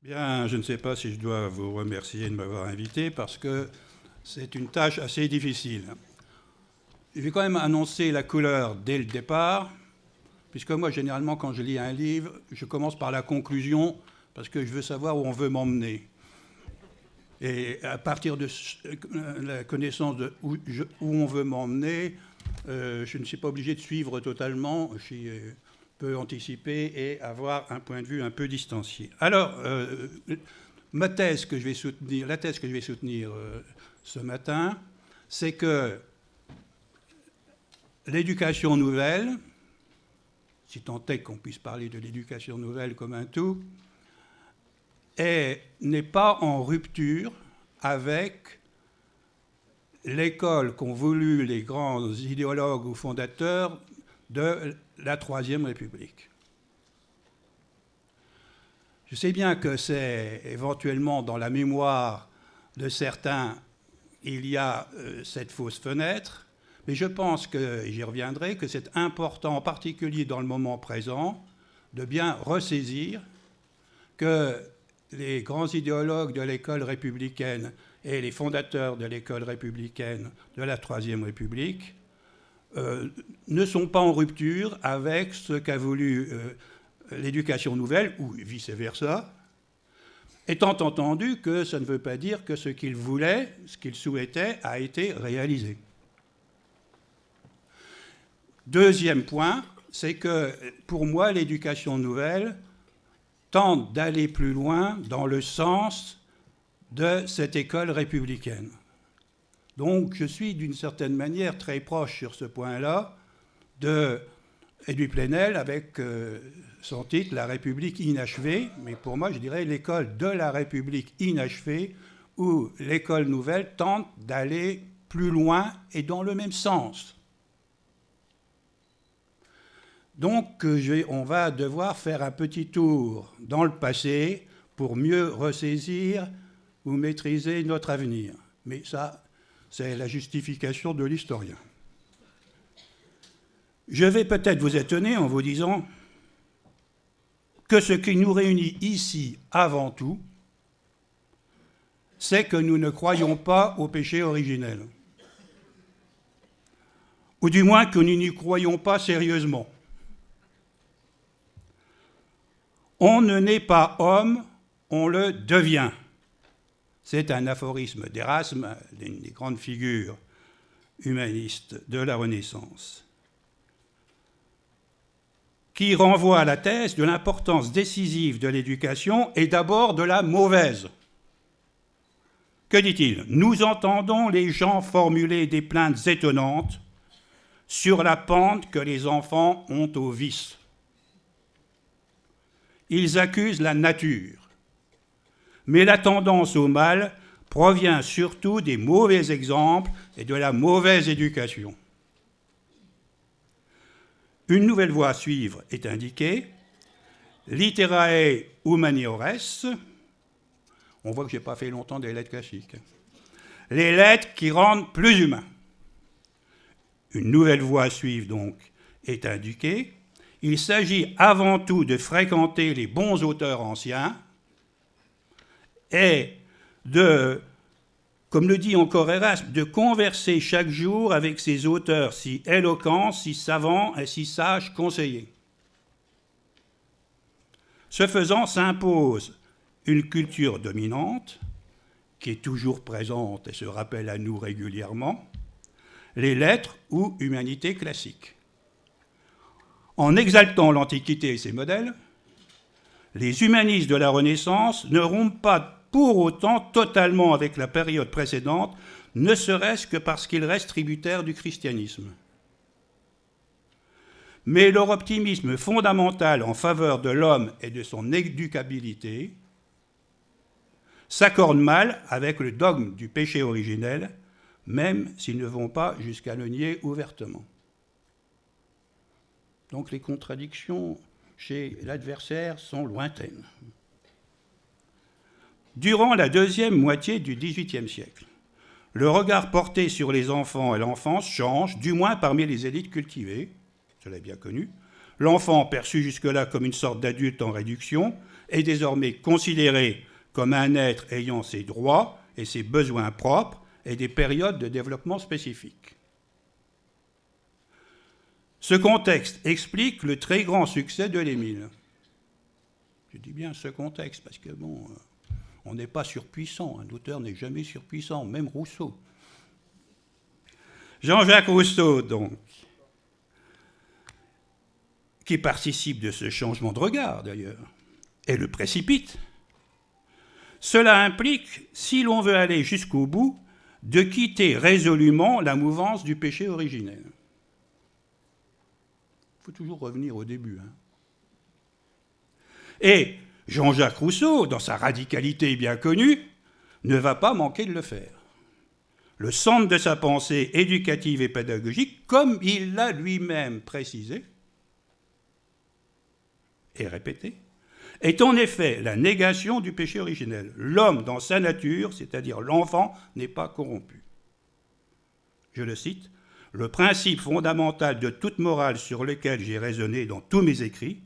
Bien, je ne sais pas si je dois vous remercier de m'avoir invité parce que c'est une tâche assez difficile. Je vais quand même annoncer la couleur dès le départ, puisque moi, généralement, quand je lis un livre, je commence par la conclusion parce que je veux savoir où on veut m'emmener. Et à partir de la connaissance de où on veut m'emmener, je ne suis pas obligé de suivre totalement. Je peux anticiper et avoir un point de vue un peu distancié. Alors, la thèse que je vais soutenir ce matin, c'est que l'éducation nouvelle, si tant est qu'on puisse parler de l'éducation nouvelle comme un tout, n'est pas en rupture avec l'école qu'ont voulu les grands idéologues ou fondateurs de la Troisième République. Je sais bien que c'est éventuellement dans la mémoire de certains, il y a cette fausse fenêtre, mais je pense que, et j'y reviendrai, que c'est important, en particulier dans le moment présent, de bien ressaisir que les grands idéologues de l'école républicaine et les fondateurs de l'école républicaine de la Troisième République ne sont pas en rupture avec ce qu'a voulu l'éducation nouvelle, ou vice-versa, étant entendu que ça ne veut pas dire que ce qu'ils voulaient, ce qu'ils souhaitaient, a été réalisé. Deuxième point, c'est que pour moi, l'éducation nouvelle tente d'aller plus loin dans le sens de cette école républicaine. Donc je suis d'une certaine manière très proche sur ce point-là d'Édouard Plenel avec son titre « La République inachevée », mais pour moi je dirais l'école de la République inachevée, où l'école nouvelle tente d'aller plus loin et dans le même sens. Donc on va devoir faire un petit tour dans le passé pour mieux ressaisir ou maîtriser notre avenir. Mais ça, c'est la justification de l'historien. Je vais peut-être vous étonner en vous disant que ce qui nous réunit ici avant tout, c'est que nous ne croyons pas au péché originel. Ou du moins que nous n'y croyons pas sérieusement. On ne naît pas homme, on le devient. C'est un aphorisme d'Erasme, l'une des grandes figures humanistes de la Renaissance, qui renvoie à la thèse de l'importance décisive de l'éducation et d'abord de la mauvaise. Que dit-il ? Nous entendons les gens formuler des plaintes étonnantes sur la pente que les enfants ont au vice. Ils accusent la nature. Mais la tendance au mal provient surtout des mauvais exemples et de la mauvaise éducation. Une nouvelle voie à suivre est indiquée. Literae humaniores. On voit que je n'ai pas fait longtemps des lettres classiques. Les lettres qui rendent plus humains. Une nouvelle voie à suivre, donc, est indiquée. Il s'agit avant tout de fréquenter les bons auteurs anciens et de, comme le dit encore Erasme, de converser chaque jour avec ces auteurs si éloquents, si savants et si sages conseillers. Ce faisant, s'impose une culture dominante qui est toujours présente et se rappelle à nous régulièrement, les lettres ou humanités classiques. En exaltant l'Antiquité et ses modèles, les humanistes de la Renaissance ne rompent pas pour autant totalement avec la période précédente, ne serait-ce que parce qu'ils restent tributaires du christianisme. Mais leur optimisme fondamental en faveur de l'homme et de son éducabilité s'accorde mal avec le dogme du péché originel, même s'ils ne vont pas jusqu'à le nier ouvertement. Donc les contradictions chez l'adversaire sont lointaines. Durant la deuxième moitié du XVIIIe siècle, le regard porté sur les enfants et l'enfance change, du moins parmi les élites cultivées, cela est bien connu. L'enfant, perçu jusque-là comme une sorte d'adulte en réduction, est désormais considéré comme un être ayant ses droits et ses besoins propres et des périodes de développement spécifiques. Ce contexte explique le très grand succès de l'Émile. Je dis bien ce contexte parce que, bon, on n'est pas surpuissant. Un auteur n'est jamais surpuissant, même Rousseau. Jean-Jacques Rousseau, donc, qui participe de ce changement de regard, d'ailleurs, et le précipite. Cela implique, si l'on veut aller jusqu'au bout, de quitter résolument la mouvance du péché originel. Il faut toujours revenir au début. Et Jean-Jacques Rousseau, dans sa radicalité bien connue, ne va pas manquer de le faire. Le centre de sa pensée éducative et pédagogique, comme il l'a lui-même précisé et répété, est en effet la négation du péché originel. L'homme, dans sa nature, c'est-à-dire l'enfant, n'est pas corrompu. Je le cite, « Le principe fondamental de toute morale sur lequel j'ai raisonné dans tous mes écrits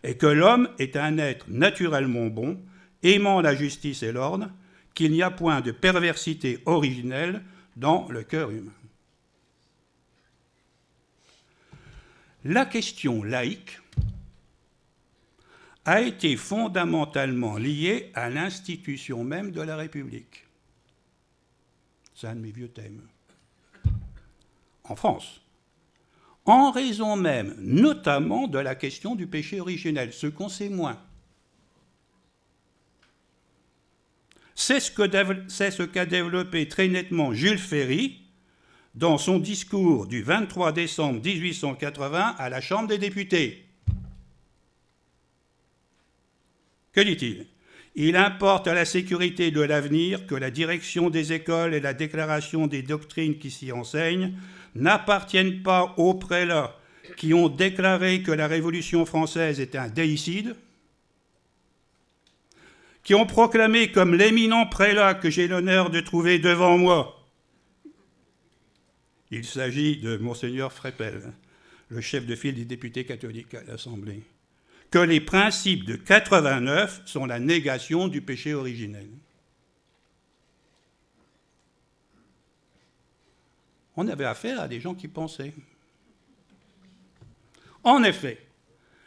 est que l'homme est un être naturellement bon, aimant la justice et l'ordre, qu'il n'y a point de perversité originelle dans le cœur humain. » La question laïque a été fondamentalement liée à l'institution même de la République. C'est un de mes vieux thèmes. En France, en raison même, notamment, de la question du péché originel, ce qu'on sait moins. C'est ce qu'a développé très nettement Jules Ferry dans son discours du 23 décembre 1880 à la Chambre des députés. Que dit-il ? Il importe à la sécurité de l'avenir que la direction des écoles et la déclaration des doctrines qui s'y enseignent n'appartiennent pas aux prélats qui ont déclaré que la Révolution française est un déicide, qui ont proclamé comme l'éminent prélat que j'ai l'honneur de trouver devant moi. Il s'agit de Monseigneur Freppel, le chef de file des députés catholiques à l'Assemblée, que les principes de 89 sont la négation du péché originel. On avait affaire à des gens qui pensaient. En effet,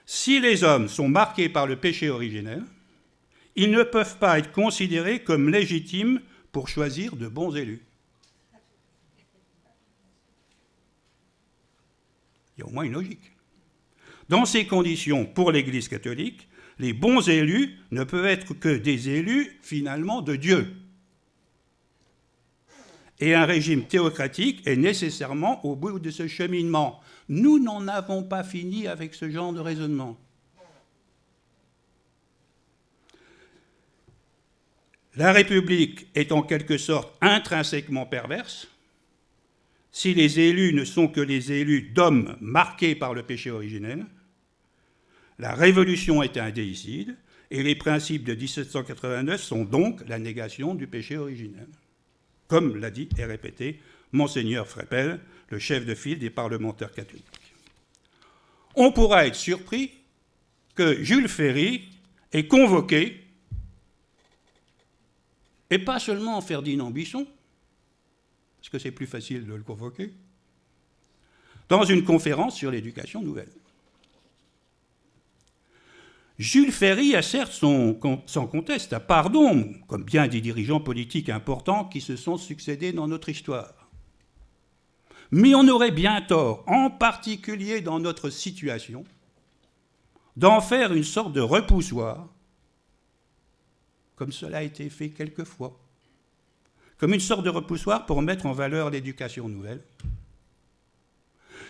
si les hommes sont marqués par le péché originel, ils ne peuvent pas être considérés comme légitimes pour choisir de bons élus. Il y a au moins une logique. Dans ces conditions, pour l'Église catholique, les bons élus ne peuvent être que des élus, finalement, de Dieu. Et un régime théocratique est nécessairement au bout de ce cheminement. Nous n'en avons pas fini avec ce genre de raisonnement. La République est en quelque sorte intrinsèquement perverse. Si les élus ne sont que les élus d'hommes marqués par le péché originel, la Révolution est un déicide, et les principes de 1789 sont donc la négation du péché originel, comme l'a dit et répété Monseigneur Freppel, le chef de file des parlementaires catholiques. On pourra être surpris que Jules Ferry ait convoqué, et pas seulement Ferdinand Buisson, parce que c'est plus facile de le convoquer, dans une conférence sur l'éducation nouvelle. Jules Ferry a certes sans conteste, pardon, comme bien des dirigeants politiques importants qui se sont succédés dans notre histoire. Mais on aurait bien tort, en particulier dans notre situation, d'en faire une sorte de repoussoir, comme cela a été fait quelquefois, comme une sorte de repoussoir pour mettre en valeur l'éducation nouvelle.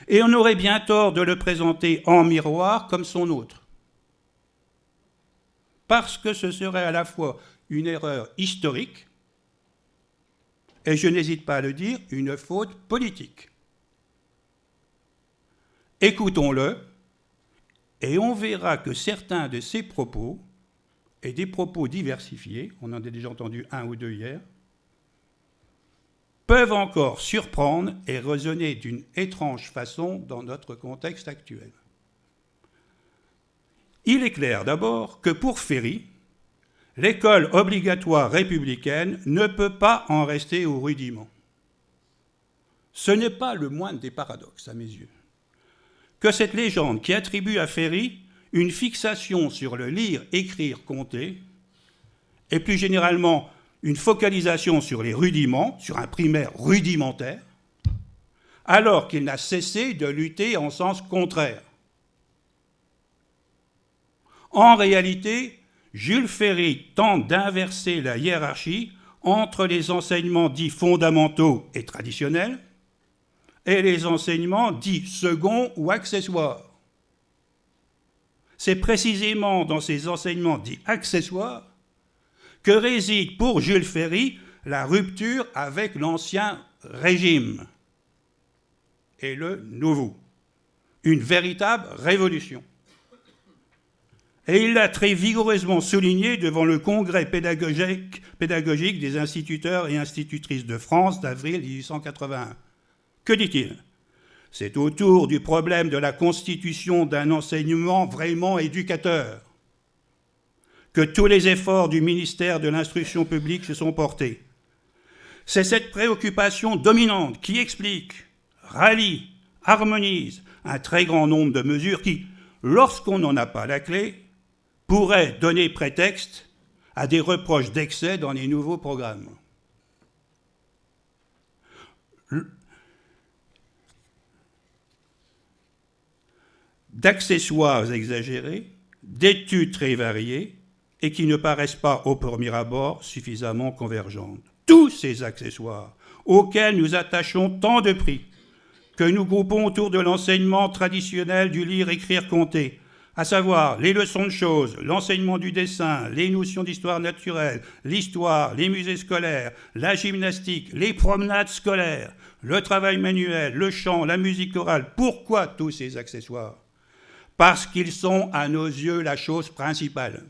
Et on aurait bien tort de le présenter en miroir comme son autre. Parce que ce serait à la fois une erreur historique, et je n'hésite pas à le dire, une faute politique. Écoutons-le, et on verra que certains de ses propos, et des propos diversifiés, on en a déjà entendu un ou deux hier, peuvent encore surprendre et résonner d'une étrange façon dans notre contexte actuel. Il est clair d'abord que pour Ferry, l'école obligatoire républicaine ne peut pas en rester au rudiment. Ce n'est pas le moindre des paradoxes, à mes yeux, que cette légende qui attribue à Ferry une fixation sur le lire, écrire, compter, et plus généralement une focalisation sur les rudiments, sur un primaire rudimentaire, alors qu'il n'a cessé de lutter en sens contraire. En réalité, Jules Ferry tente d'inverser la hiérarchie entre les enseignements dits fondamentaux et traditionnels et les enseignements dits seconds ou accessoires. C'est précisément dans ces enseignements dits accessoires que réside pour Jules Ferry la rupture avec l'ancien régime et le nouveau. Une véritable révolution. Et il l'a très vigoureusement souligné devant le congrès pédagogique des instituteurs et institutrices de France d'avril 1881. Que dit-il ? C'est autour du problème de la constitution d'un enseignement vraiment éducateur que tous les efforts du ministère de l'Instruction publique se sont portés. C'est cette préoccupation dominante qui explique, rallie, harmonise un très grand nombre de mesures qui, lorsqu'on n'en a pas la clé, pourraient donner prétexte à des reproches d'excès dans les nouveaux programmes. D'accessoires exagérés, d'études très variées et qui ne paraissent pas au premier abord suffisamment convergentes. Tous ces accessoires auxquels nous attachons tant de prix, que nous groupons autour de l'enseignement traditionnel du lire, écrire, compter, à savoir les leçons de choses, l'enseignement du dessin, les notions d'histoire naturelle, l'histoire, les musées scolaires, la gymnastique, les promenades scolaires, le travail manuel, le chant, la musique chorale. Pourquoi tous ces accessoires ? Parce qu'ils sont, à nos yeux, la chose principale.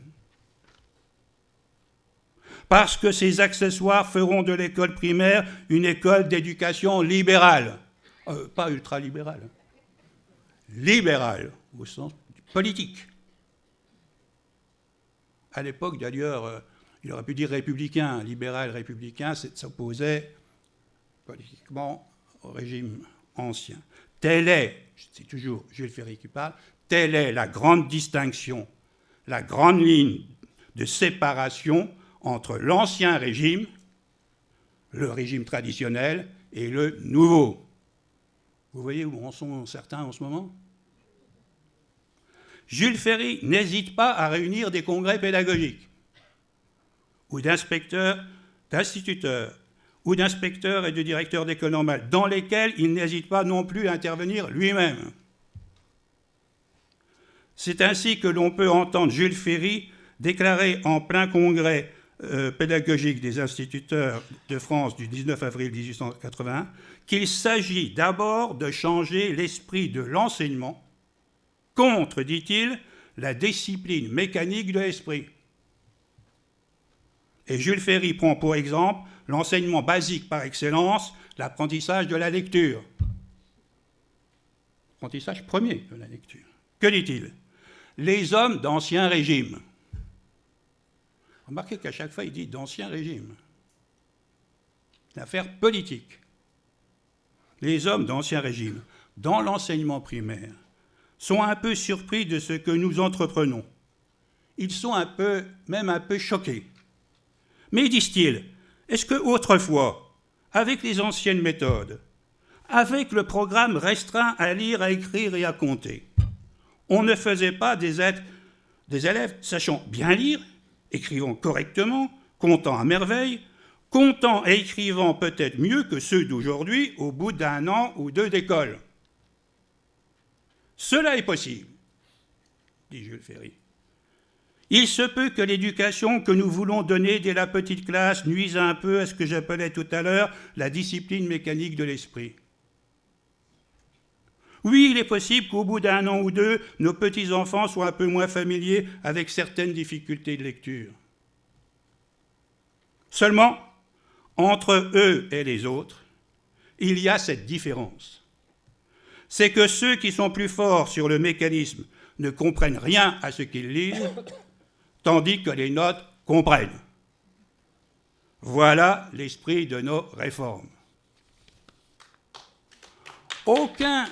Parce que ces accessoires feront de l'école primaire une école d'éducation libérale. Pas ultralibérale. Libérale, au sens politique. À l'époque, d'ailleurs, il aurait pu dire républicain. Libéral, républicain, s'opposait politiquement au régime ancien. Telle est, c'est toujours Jules Ferry qui parle, telle est la grande distinction, la grande ligne de séparation entre l'ancien régime, le régime traditionnel, et le nouveau. Vous voyez où en sont certains en ce moment ? Jules Ferry n'hésite pas à réunir des congrès pédagogiques, ou d'inspecteurs, d'instituteurs, ou d'inspecteurs et de directeurs d'école normale, dans lesquels il n'hésite pas non plus à intervenir lui-même. C'est ainsi que l'on peut entendre Jules Ferry déclarer en plein congrès pédagogique des instituteurs de France du 19 avril 1881 qu'il s'agit d'abord de changer l'esprit de l'enseignement contre, dit-il, la discipline mécanique de l'esprit. Et Jules Ferry prend pour exemple l'enseignement basique par excellence, l'apprentissage de la lecture. Apprentissage premier de la lecture. Que dit-il ? Les hommes d'ancien régime. Remarquez qu'à chaque fois, il dit d'ancien régime. C'est une affaire politique. Les hommes d'ancien régime, dans l'enseignement primaire, sont un peu surpris de ce que nous entreprenons. Ils sont même un peu choqués. Mais, disent-ils, est-ce que autrefois, avec les anciennes méthodes, avec le programme restreint à lire, à écrire et à compter, on ne faisait pas des élèves sachant bien lire, écrivant correctement, comptant à merveille, comptant et écrivant peut-être mieux que ceux d'aujourd'hui au bout d'un an ou deux d'école. Cela est possible, dit Jules Ferry. Il se peut que l'éducation que nous voulons donner dès la petite classe nuise un peu à ce que j'appelais tout à l'heure la discipline mécanique de l'esprit. Oui, il est possible qu'au bout d'un an ou deux, nos petits-enfants soient un peu moins familiers avec certaines difficultés de lecture. Seulement, entre eux et les autres, il y a cette différence. C'est que ceux qui sont plus forts sur le mécanisme ne comprennent rien à ce qu'ils lisent, tandis que les notes comprennent. Voilà l'esprit de nos réformes. Aucun.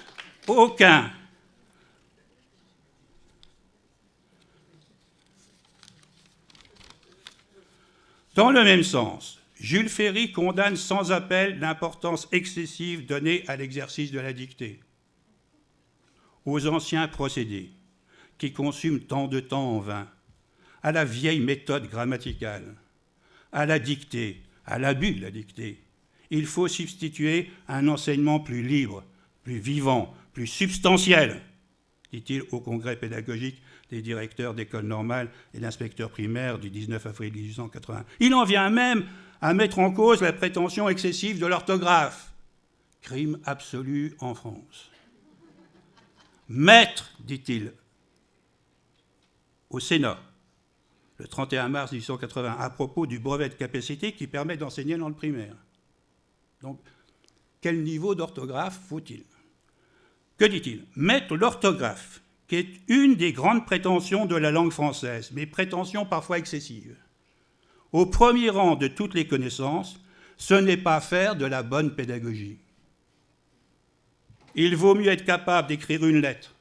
Dans le même sens, Jules Ferry condamne sans appel l'importance excessive donnée à l'exercice de la dictée, aux anciens procédés qui consument tant de temps en vain, à la vieille méthode grammaticale, à la dictée, à l'abus de la dictée. Il faut substituer un enseignement plus libre, plus vivant, plus substantiel, dit-il au congrès pédagogique des directeurs d'école normale et d'inspecteurs primaires du 19 avril 1880. Il en vient même à mettre en cause la prétention excessive de l'orthographe, crime absolu en France. Maître, dit-il, au Sénat, le 31 mars 1880, à propos du brevet de capacité qui permet d'enseigner dans le primaire. Donc, quel niveau d'orthographe faut-il ? Que dit-il ? Mettre l'orthographe, qui est une des grandes prétentions de la langue française, mais prétentions parfois excessives, au premier rang de toutes les connaissances, ce n'est pas faire de la bonne pédagogie. Il vaut mieux être capable d'écrire une lettre,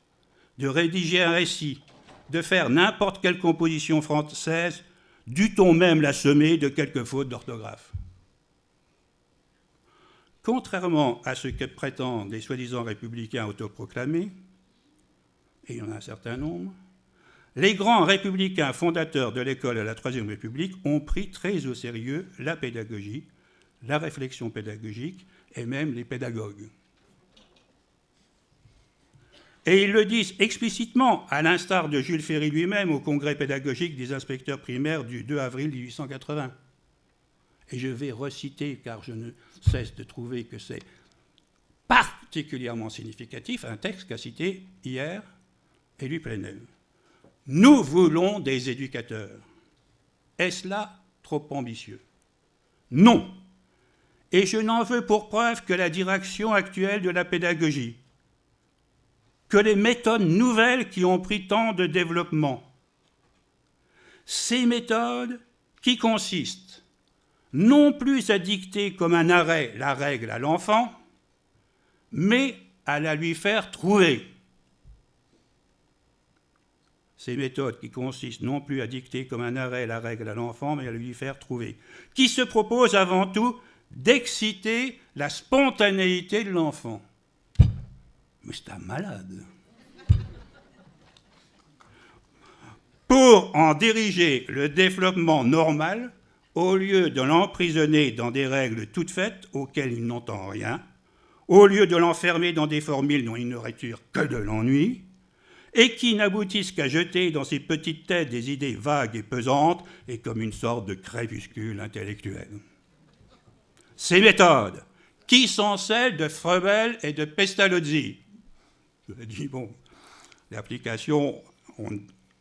de rédiger un récit, de faire n'importe quelle composition française, dût-on même la semer de quelques fautes d'orthographe. Contrairement à ce que prétendent les soi-disant républicains autoproclamés, et il y en a un certain nombre, les grands républicains fondateurs de l'école de la Troisième République ont pris très au sérieux la pédagogie, la réflexion pédagogique et même les pédagogues. Et ils le disent explicitement, à l'instar de Jules Ferry lui-même au congrès pédagogique des inspecteurs primaires du 2 avril 1880. Et je vais reciter, car je ne cesse de trouver que c'est particulièrement significatif, un texte qu'a cité hier Élie Plenel. Nous voulons des éducateurs. Est-ce là trop ambitieux ? Non. Et je n'en veux pour preuve que la direction actuelle de la pédagogie, que les méthodes nouvelles qui ont pris tant de développement. Ces méthodes qui consistent non plus à dicter comme un arrêt la règle à l'enfant, mais à la lui faire trouver. Ces méthodes qui consistent non plus à dicter comme un arrêt la règle à l'enfant, mais à lui faire trouver. Qui se propose avant tout d'exciter la spontanéité de l'enfant. Mais c'est un malade. Pour en diriger le développement normal, au lieu de l'emprisonner dans des règles toutes faites auxquelles il n'entend rien, au lieu de l'enfermer dans des formules dont il ne retire que de l'ennui, et qui n'aboutissent qu'à jeter dans ses petites têtes des idées vagues et pesantes, et comme une sorte de crépuscule intellectuel. Ces méthodes, qui sont celles de Froebel et de Pestalozzi, je dis, bon, l'application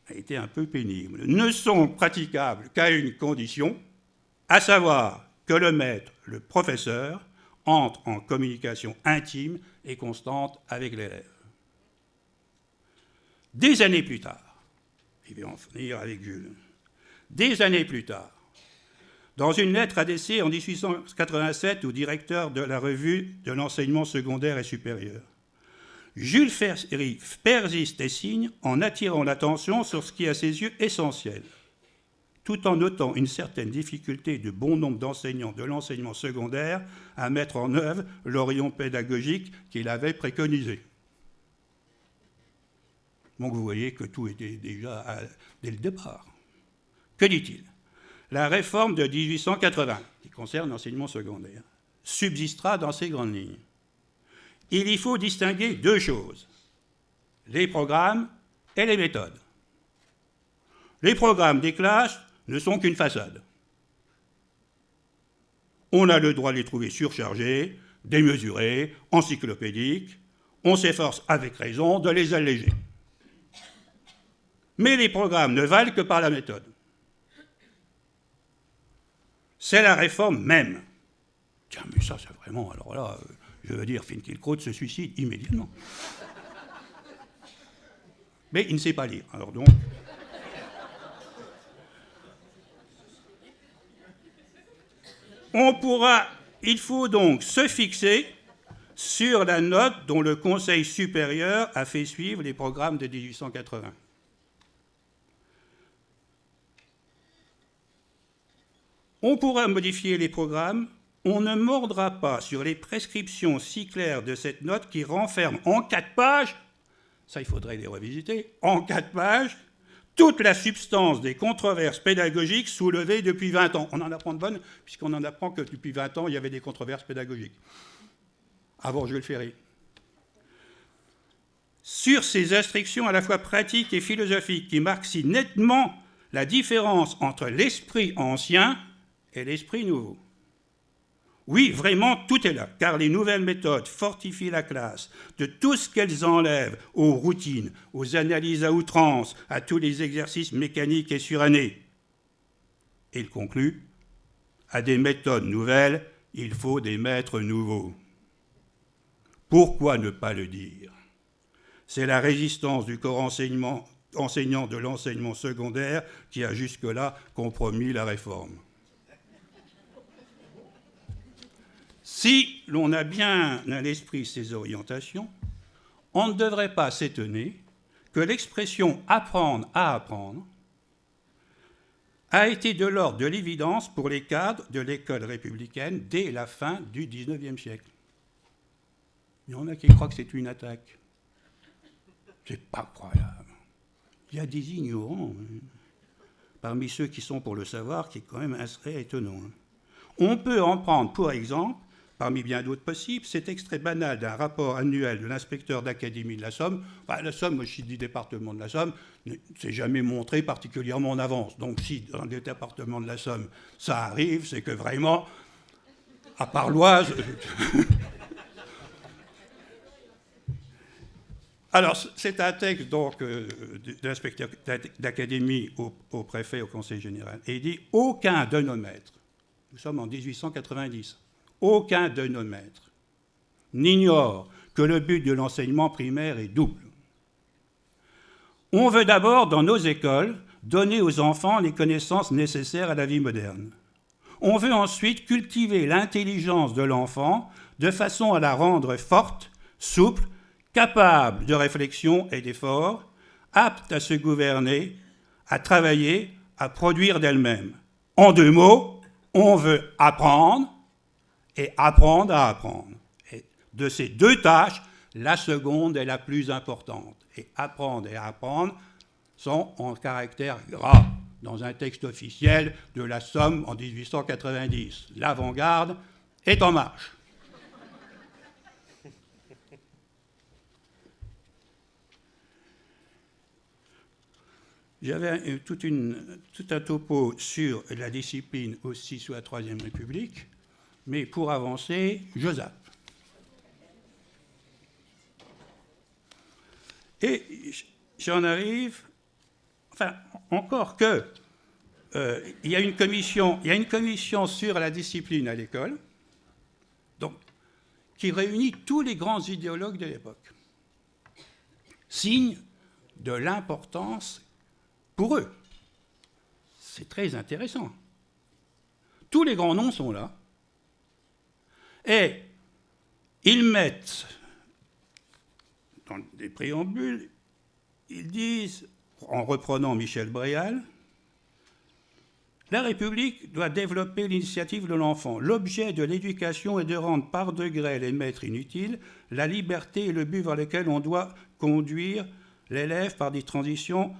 a été un peu pénible, ne sont praticables qu'à une condition, à savoir que le maître, le professeur, entre en communication intime et constante avec l'élève. Des années plus tard, je vais en finir avec Jules, des années plus tard, dans une lettre adressée en 1887 au directeur de la revue de l'enseignement secondaire et supérieur, Jules Ferry persiste et signe en attirant l'attention sur ce qui est à ses yeux essentiel, tout en notant une certaine difficulté de bon nombre d'enseignants de l'enseignement secondaire à mettre en œuvre l'orientation pédagogique qu'il avait préconisé. Donc vous voyez que tout était déjà dès le départ. Que dit-il ? La réforme de 1880, qui concerne l'enseignement secondaire, subsistera dans ces grandes lignes. Il y faut distinguer deux choses, les programmes et les méthodes. Les programmes des classes ne sont qu'une façade. On a le droit de les trouver surchargés, démesurés, encyclopédiques. On s'efforce avec raison de les alléger. Mais les programmes ne valent que par la méthode. C'est la réforme même. Tiens, mais ça, c'est vraiment... Alors là, je veux dire, Finkielkraut se suicide immédiatement. Mais il ne sait pas lire. Alors donc... Il faut donc se fixer sur la note dont le Conseil supérieur a fait suivre les programmes de 1880. On pourra modifier les programmes, on ne mordra pas sur les prescriptions si claires de cette note qui renferme en 4 pages, ça il faudrait les revisiter, en 4 pages, toute la substance des controverses pédagogiques soulevées depuis 20 ans. On en apprend de bonnes, puisqu'on en apprend que depuis 20 ans, il y avait des controverses pédagogiques. Avant Jules Ferry. Sur ces instructions à la fois pratiques et philosophiques qui marquent si nettement la différence entre l'esprit ancien et l'esprit nouveau. Oui, vraiment, tout est là, car les nouvelles méthodes fortifient la classe de tout ce qu'elles enlèvent aux routines, aux analyses à outrance, à tous les exercices mécaniques et surannés. Et il conclut, à des méthodes nouvelles, il faut des maîtres nouveaux. Pourquoi ne pas le dire? C'est la résistance du corps enseignant de l'enseignement secondaire qui a jusque-là compromis la réforme. Si l'on a bien à l'esprit ces orientations, on ne devrait pas s'étonner que l'expression « apprendre à apprendre » a été de l'ordre de l'évidence pour les cadres de l'école républicaine dès la fin du XIXe siècle. Il y en a qui croient que c'est une attaque. C'est pas croyable. Il y a des ignorants parmi ceux qui sont pour le savoir, qui est quand même assez étonnant. On peut en prendre pour exemple, parmi bien d'autres possibles, cet extrait banal d'un rapport annuel de l'inspecteur d'académie de la Somme. Enfin, la Somme, moi je suis du département de la Somme, ne s'est jamais montré particulièrement en avance. Donc si dans le département de la Somme ça arrive, c'est que vraiment, à part l'Oise... Alors, c'est un texte donc, de l'inspecteur d'académie au préfet, au conseil général. Et il dit « Aucun de nos maîtres, nous sommes en 1890, aucun de nos maîtres n'ignore que le but de l'enseignement primaire est double. On veut d'abord, dans nos écoles, donner aux enfants les connaissances nécessaires à la vie moderne. On veut ensuite cultiver l'intelligence de l'enfant de façon à la rendre forte, souple, capable de réflexion et d'effort, apte à se gouverner, à travailler, à produire d'elle-même. En 2 mots, on veut apprendre et apprendre à apprendre. Et de ces 2 tâches, la seconde est la plus importante. Et apprendre et apprendre sont en caractère gras dans un texte officiel de la Somme en 1890. L'avant-garde est en marche. J'avais tout un topo sur la discipline aussi sous la Troisième République, mais pour avancer, je zappe. Et j'en arrive, enfin, encore que, il y a une commission sur la discipline à l'école, donc, qui réunit tous les grands idéologues de l'époque. Signe de l'importance pour eux. C'est très intéressant. Tous les grands noms sont là. Et ils mettent, dans des préambules, ils disent, en reprenant Michel Bréal, la République doit développer l'initiative de l'enfant. L'objet de l'éducation est de rendre par degrés les maîtres inutiles, la liberté est le but vers lequel on doit conduire l'élève par des transitions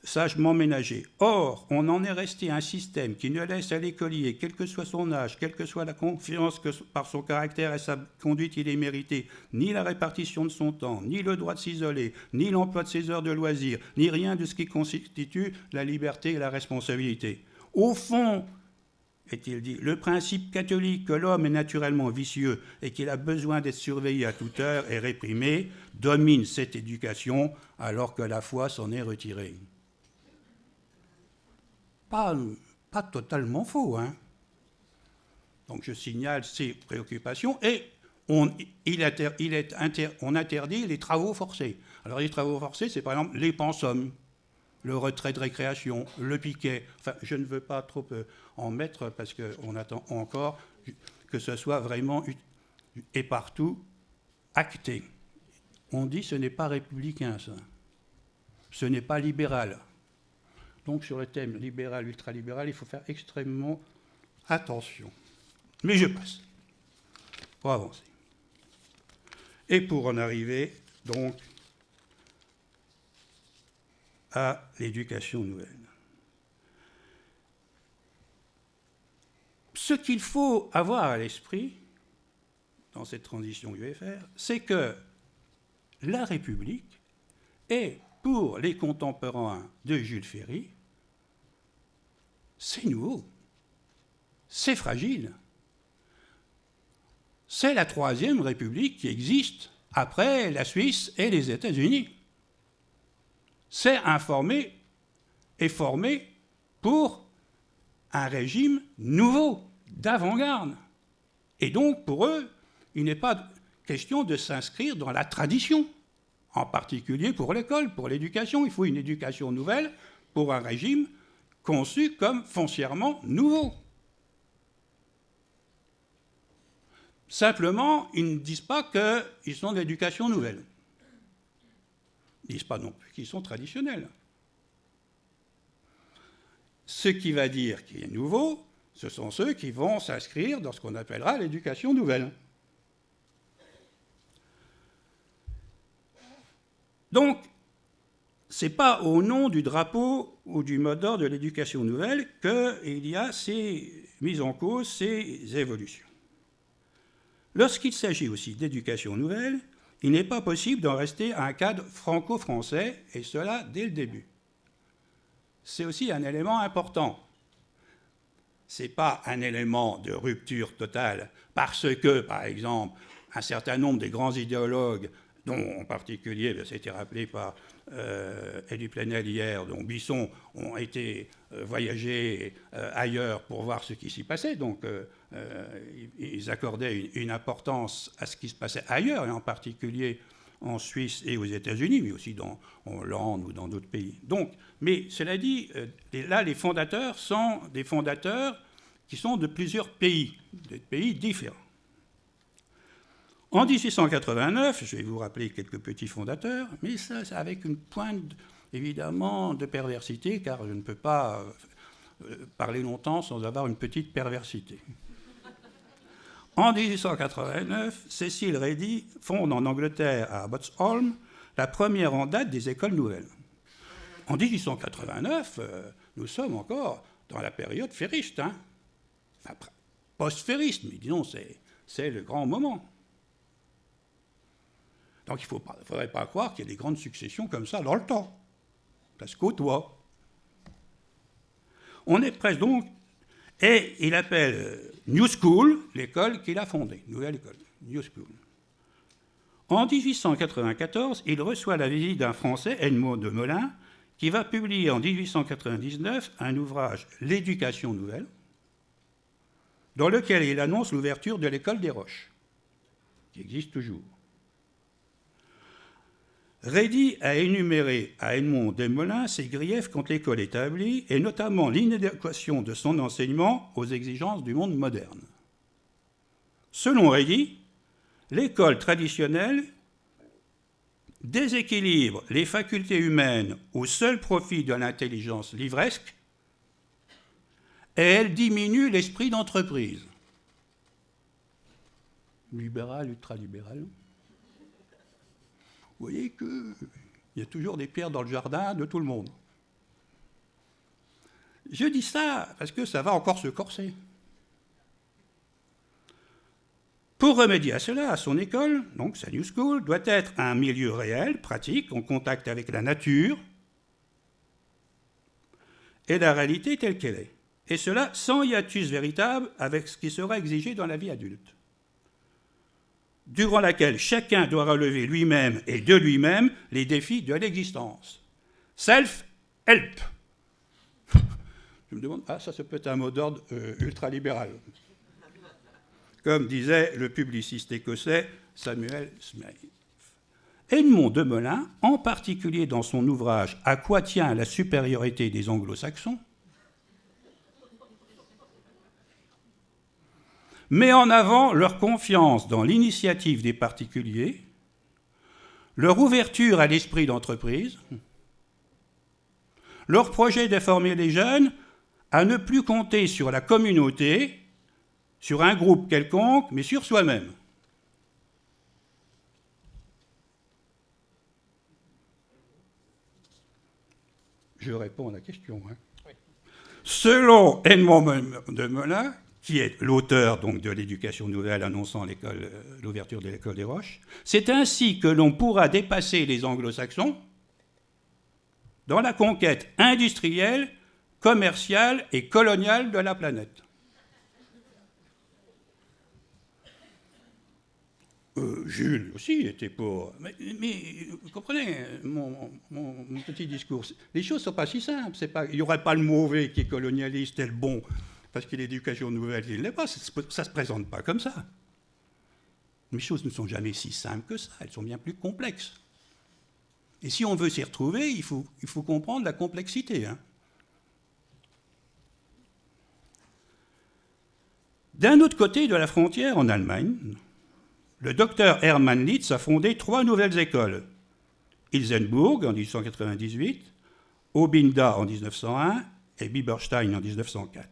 sagement ménagé. Or, on en est resté à un système qui ne laisse à l'écolier, quel que soit son âge, quelle que soit la confiance que par son caractère et sa conduite il est mérité, ni la répartition de son temps, ni le droit de s'isoler, ni l'emploi de ses heures de loisirs, ni rien de ce qui constitue la liberté et la responsabilité. Au fond, est-il dit, le principe catholique que l'homme est naturellement vicieux et qu'il a besoin d'être surveillé à toute heure et réprimé domine cette éducation alors que la foi s'en est retirée. Pas totalement faux, hein. Donc je signale ces préoccupations et on interdit les travaux forcés. Alors les travaux forcés, c'est par exemple les pensums, le retrait de récréation, le piquet. Enfin, je ne veux pas trop en mettre parce qu'on attend encore que ce soit vraiment et partout acté. On dit ce n'est pas républicain, ça. Ce n'est pas libéral. Donc sur le thème libéral, ultralibéral, il faut faire extrêmement attention. Mais je passe pour avancer. Et pour en arriver donc à l'éducation nouvelle. Ce qu'il faut avoir à l'esprit dans cette transition UFR, c'est que la République est, pour les contemporains de Jules Ferry, c'est nouveau, c'est fragile. C'est la troisième République qui existe après la Suisse et les États-Unis. C'est informé et formé pour un régime nouveau, d'avant-garde. Et donc, pour eux, il n'est pas question de s'inscrire dans la tradition, en particulier pour l'école, pour l'éducation. Il faut une éducation nouvelle pour un régime conçu comme foncièrement nouveau. Simplement, ils ne disent pas qu'ils sont d'éducation nouvelle. Ils ne disent pas non plus qu'ils sont traditionnels. Ce qui va dire qu'il est nouveau, ce sont ceux qui vont s'inscrire dans ce qu'on appellera l'éducation nouvelle. Donc, ce n'est pas au nom du drapeau ou du mot d'ordre de l'éducation nouvelle qu'il y a ces mises en cause, ces évolutions. Lorsqu'il s'agit aussi d'éducation nouvelle, il n'est pas possible d'en rester à un cadre franco-français, et cela dès le début. C'est aussi un élément important. Ce n'est pas un élément de rupture totale, parce que, par exemple, un certain nombre des grands idéologues, dont en particulier, ça a été rappelé par Elie Plenel hier, dont Bisson, ont été voyager ailleurs pour voir ce qui s'y passait. Donc, ils accordaient une importance à ce qui se passait ailleurs, et en particulier en Suisse et aux États-Unis, mais aussi en Hollande ou dans d'autres pays. Donc, mais cela dit, là, les fondateurs sont des fondateurs qui sont de plusieurs pays, des pays différents. En 1889, je vais vous rappeler quelques petits fondateurs, mais ça avec une pointe, évidemment, de perversité, car je ne peux pas parler longtemps sans avoir une petite perversité. En 1889, Cecil Redi fonde en Angleterre, à Botsholm, la première en date des écoles nouvelles. En 1889, nous sommes encore dans la période ferriste, hein, enfin, post-ferriste, mais disons, c'est le grand moment. Donc il ne faudrait pas croire qu'il y ait des grandes successions comme ça dans le temps. Ça se côtoie. On est presque donc... Et il appelle New School l'école qu'il a fondée, nouvelle école, New School. En 1894, il reçoit la visite d'un Français, Edmond de Melun, qui va publier en 1899 un ouvrage, L'éducation nouvelle, dans lequel il annonce l'ouverture de l'école des Roches, qui existe toujours. Redi a énuméré à Edmond Desmoulins ses griefs contre l'école établie, et notamment l'inadéquation de son enseignement aux exigences du monde moderne. Selon Redi, l'école traditionnelle déséquilibre les facultés humaines au seul profit de l'intelligence livresque, et elle diminue l'esprit d'entreprise. Libéral, ultralibéral. Vous voyez qu'il y a toujours des pierres dans le jardin de tout le monde. Je dis ça parce que ça va encore se corser. Pour remédier à cela, son école, donc sa New School, doit être un milieu réel, pratique, en contact avec la nature et la réalité telle qu'elle est. Et cela sans hiatus véritable avec ce qui sera exigé dans la vie adulte, durant laquelle chacun doit relever lui-même et de lui-même les défis de l'existence. Self-help. Je me demande, ça peut être un mot d'ordre ultralibéral. comme disait le publiciste écossais Samuel Smith. Edmond Demelin, en particulier dans son ouvrage « À quoi tient la supériorité des anglo-saxons », met en avant leur confiance dans l'initiative des particuliers, leur ouverture à l'esprit d'entreprise, leur projet de former les jeunes à ne plus compter sur la communauté, sur un groupe quelconque, mais sur soi-même. Je réponds à la question. Oui. Selon Edmond Demelin, qui est l'auteur donc de l'Éducation nouvelle annonçant l'ouverture de l'école des Roches, c'est ainsi que l'on pourra dépasser les anglo-saxons dans la conquête industrielle, commerciale et coloniale de la planète. Jules aussi était pour... Mais vous comprenez mon petit discours. Les choses ne sont pas si simples. Il n'y aurait pas le mauvais qui est colonialiste et le bon, parce qu'il y a l'éducation nouvelle, il ne l'est pas. Ça ne se présente pas comme ça. Les choses ne sont jamais si simples que ça. Elles sont bien plus complexes. Et si on veut s'y retrouver, il faut comprendre la complexité. Hein. D'un autre côté de la frontière, en Allemagne, le docteur Hermann Litz a fondé 3 nouvelles écoles. Ilsenburg en 1898, Obinda en 1901 et Bieberstein en 1904.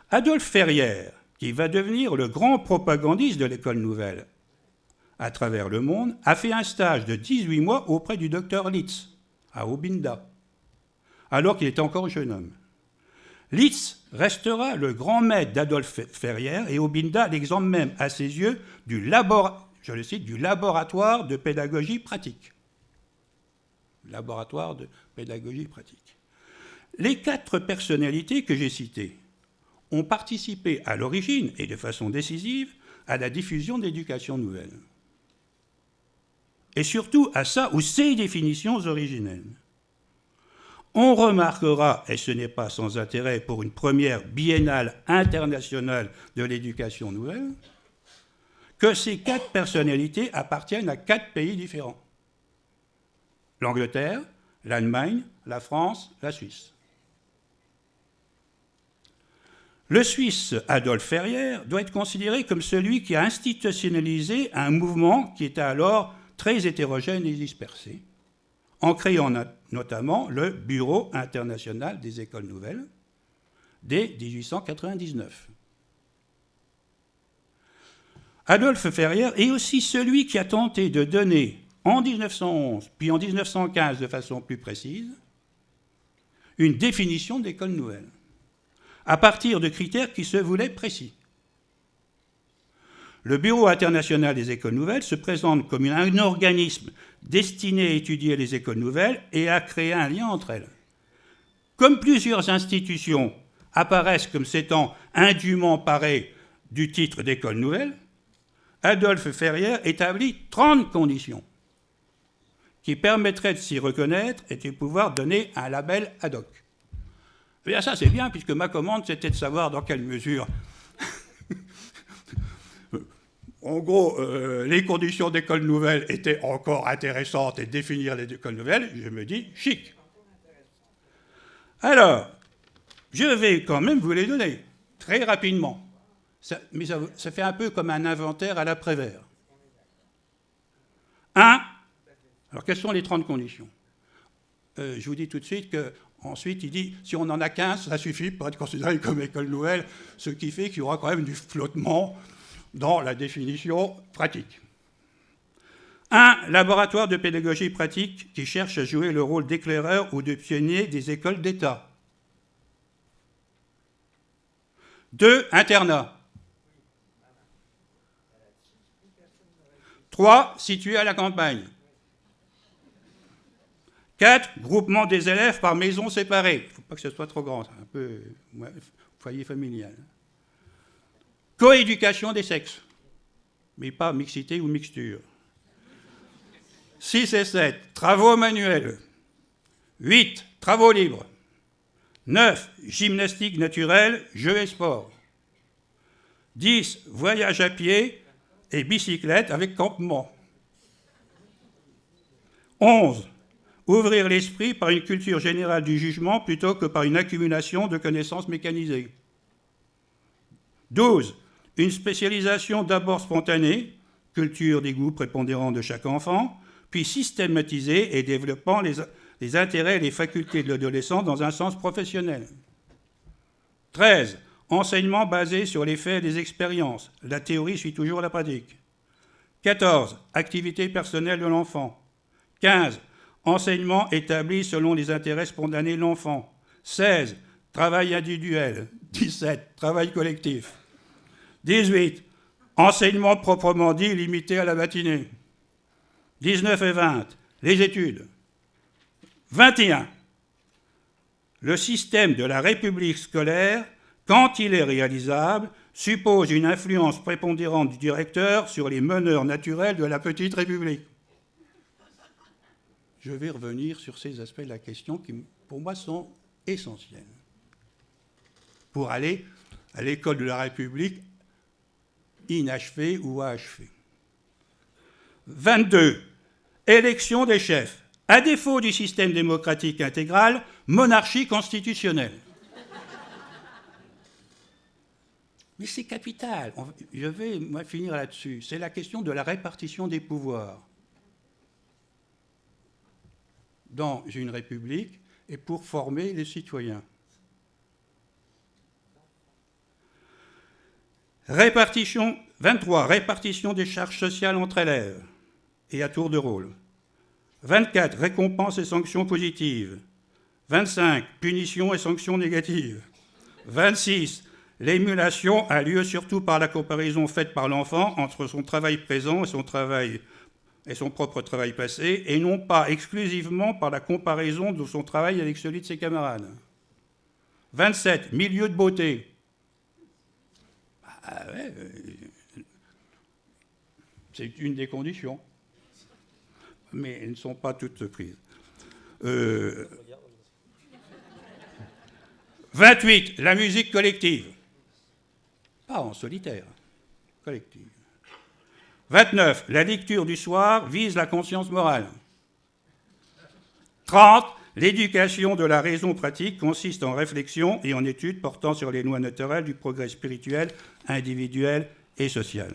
Adolphe Ferrière, qui va devenir le grand propagandiste de l'école nouvelle à travers le monde, a fait un stage de 18 mois auprès du docteur Litz, à Obinda, alors qu'il était encore jeune homme. Litz restera le grand maître d'Adolphe Ferrière et Obinda l'exemple même, à ses yeux, du laboratoire de pédagogie pratique. Laboratoire de pédagogie pratique. Les 4 personnalités que j'ai citées ont participé à l'origine, et de façon décisive, à la diffusion de l'éducation nouvelle. Et surtout à ça ou ces définitions originelles. On remarquera, et ce n'est pas sans intérêt pour une première biennale internationale de l'éducation nouvelle, que ces 4 personnalités appartiennent à 4 pays différents. L'Angleterre, l'Allemagne, la France, la Suisse. Le Suisse Adolphe Ferrière doit être considéré comme celui qui a institutionnalisé un mouvement qui était alors très hétérogène et dispersé, en créant notamment le Bureau international des écoles nouvelles dès 1899. Adolphe Ferrière est aussi celui qui a tenté de donner en 1911, puis en 1915 de façon plus précise, une définition d'école nouvelle, à partir de critères qui se voulaient précis. Le Bureau international des écoles nouvelles se présente comme un organisme destiné à étudier les écoles nouvelles et à créer un lien entre elles. Comme plusieurs institutions apparaissent comme s'étant indûment parées du titre d'école nouvelle, Adolphe Ferrière établit 30 conditions qui permettraient de s'y reconnaître et de pouvoir donner un label ad hoc. Et bien ça c'est bien, puisque ma commande c'était de savoir dans quelle mesure... En gros, les conditions d'école nouvelle étaient encore intéressantes et définir les écoles nouvelles, je me dis, chic. Alors, je vais quand même vous les donner, très rapidement. Mais ça fait un peu comme un inventaire à la Prévert. 1. Alors, quelles sont les 30 conditions ? Je vous dis tout de suite qu'ensuite, il dit, si on en a 15, ça suffit pour être considéré comme école nouvelle, ce qui fait qu'il y aura quand même du flottement dans la définition pratique. 1. Laboratoire de pédagogie pratique qui cherche à jouer le rôle d'éclaireur ou de pionnier des écoles d'État. 2. Internat. 3. Situé à la campagne. 4. Groupement des élèves par maison séparée. Il ne faut pas que ce soit trop grand, c'est un peu foyer familial. Coéducation des sexes, mais pas mixité ou mixture. 6 et 7, travaux manuels. 8, travaux libres. 9, gymnastique naturelle, jeux et sport. 10, voyage à pied et bicyclette avec campement. 11, ouvrir l'esprit par une culture générale du jugement plutôt que par une accumulation de connaissances mécanisées. 12, une spécialisation d'abord spontanée, culture des goûts prépondérants de chaque enfant, puis systématisée et développant les intérêts et les facultés de l'adolescent dans un sens professionnel. 13, enseignement basé sur les faits et les expériences. La théorie suit toujours la pratique. 14, activité personnelle de l'enfant. 15, enseignement établi selon les intérêts spontanés de l'enfant. 16, travail individuel. 17, travail collectif. 18, enseignement proprement dit limité à la matinée. 19 et 20, les études. 21, le système de la République scolaire, quand il est réalisable, suppose une influence prépondérante du directeur sur les meneurs naturels de la petite République. Je vais revenir sur ces aspects de la question qui, pour moi, sont essentiels pour aller à l'école de la République inachevée ou achevée. 22. Élection des chefs. À défaut du système démocratique intégral, monarchie constitutionnelle. Mais c'est capital. Je vais finir là-dessus. C'est la question de la répartition des pouvoirs dans une république et pour former les citoyens. 23. Répartition des charges sociales entre élèves et à tour de rôle. 24. Récompenses et sanctions positives. 25. Punitions et sanctions négatives. 26. L'émulation a lieu surtout par la comparaison faite par l'enfant entre son travail présent et son propre travail passé, et non pas exclusivement par la comparaison de son travail avec celui de ses camarades. 27. Milieu de beauté. C'est une des conditions, mais elles ne sont pas toutes prises. 28. La musique collective. Pas en solitaire, collective. 29. La lecture du soir vise la conscience morale. 30. L'éducation de la raison pratique consiste en réflexion et en études portant sur les lois naturelles du progrès spirituel, individuel et social.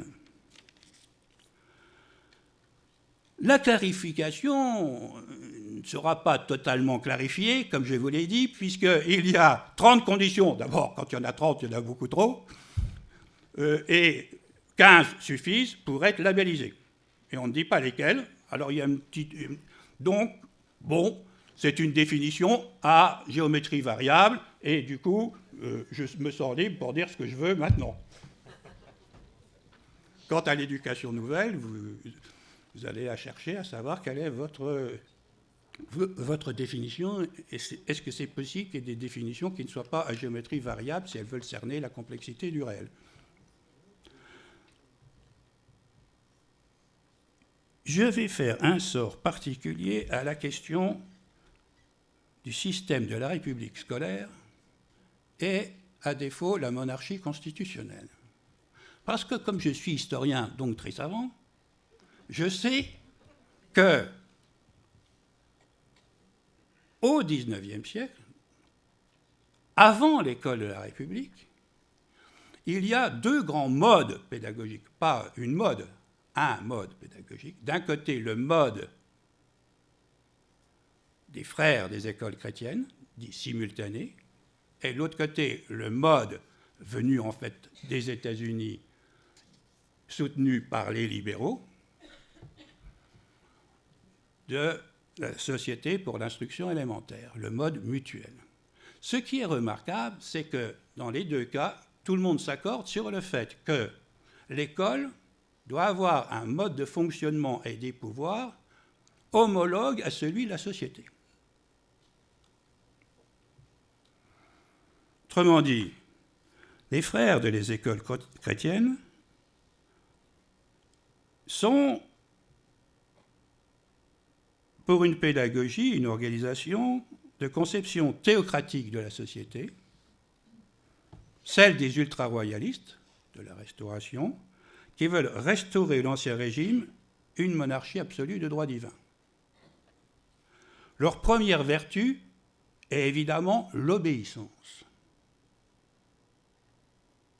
La clarification ne sera pas totalement clarifiée, comme je vous l'ai dit, puisqu'il y a 30 conditions. D'abord, quand il y en a 30, il y en a beaucoup trop. Et 15 suffisent pour être labellisés. Et on ne dit pas lesquels. Alors il y a une petite... Donc, bon, c'est une définition à géométrie variable, et du coup, je me sens libre pour dire ce que je veux maintenant. Quant à l'éducation nouvelle, vous allez la chercher à savoir quelle est votre définition. Est-ce que c'est possible qu'il y ait des définitions qui ne soient pas à géométrie variable si elles veulent cerner la complexité du réel ? Je vais faire un sort particulier à la question du système de la République scolaire et, à défaut, la monarchie constitutionnelle. Parce que, comme je suis historien, donc très savant, je sais que au XIXe siècle, avant l'école de la République, il y a deux grands modes pédagogiques, pas une mode, un mode pédagogique. D'un côté, le mode des frères des écoles chrétiennes, dit simultané, et de l'autre côté, le mode venu en fait des États-Unis, soutenu par les libéraux, de la Société pour l'instruction élémentaire, le mode mutuel. Ce qui est remarquable, c'est que dans les deux cas, tout le monde s'accorde sur le fait que l'école doit avoir un mode de fonctionnement et des pouvoirs homologue à celui de la société. Autrement dit, les frères de les écoles chrétiennes sont pour une pédagogie, une organisation de conception théocratique de la société, celle des ultra-royalistes, de la Restauration, qui veulent restaurer l'Ancien Régime, une monarchie absolue de droit divin. Leur première vertu est évidemment l'obéissance.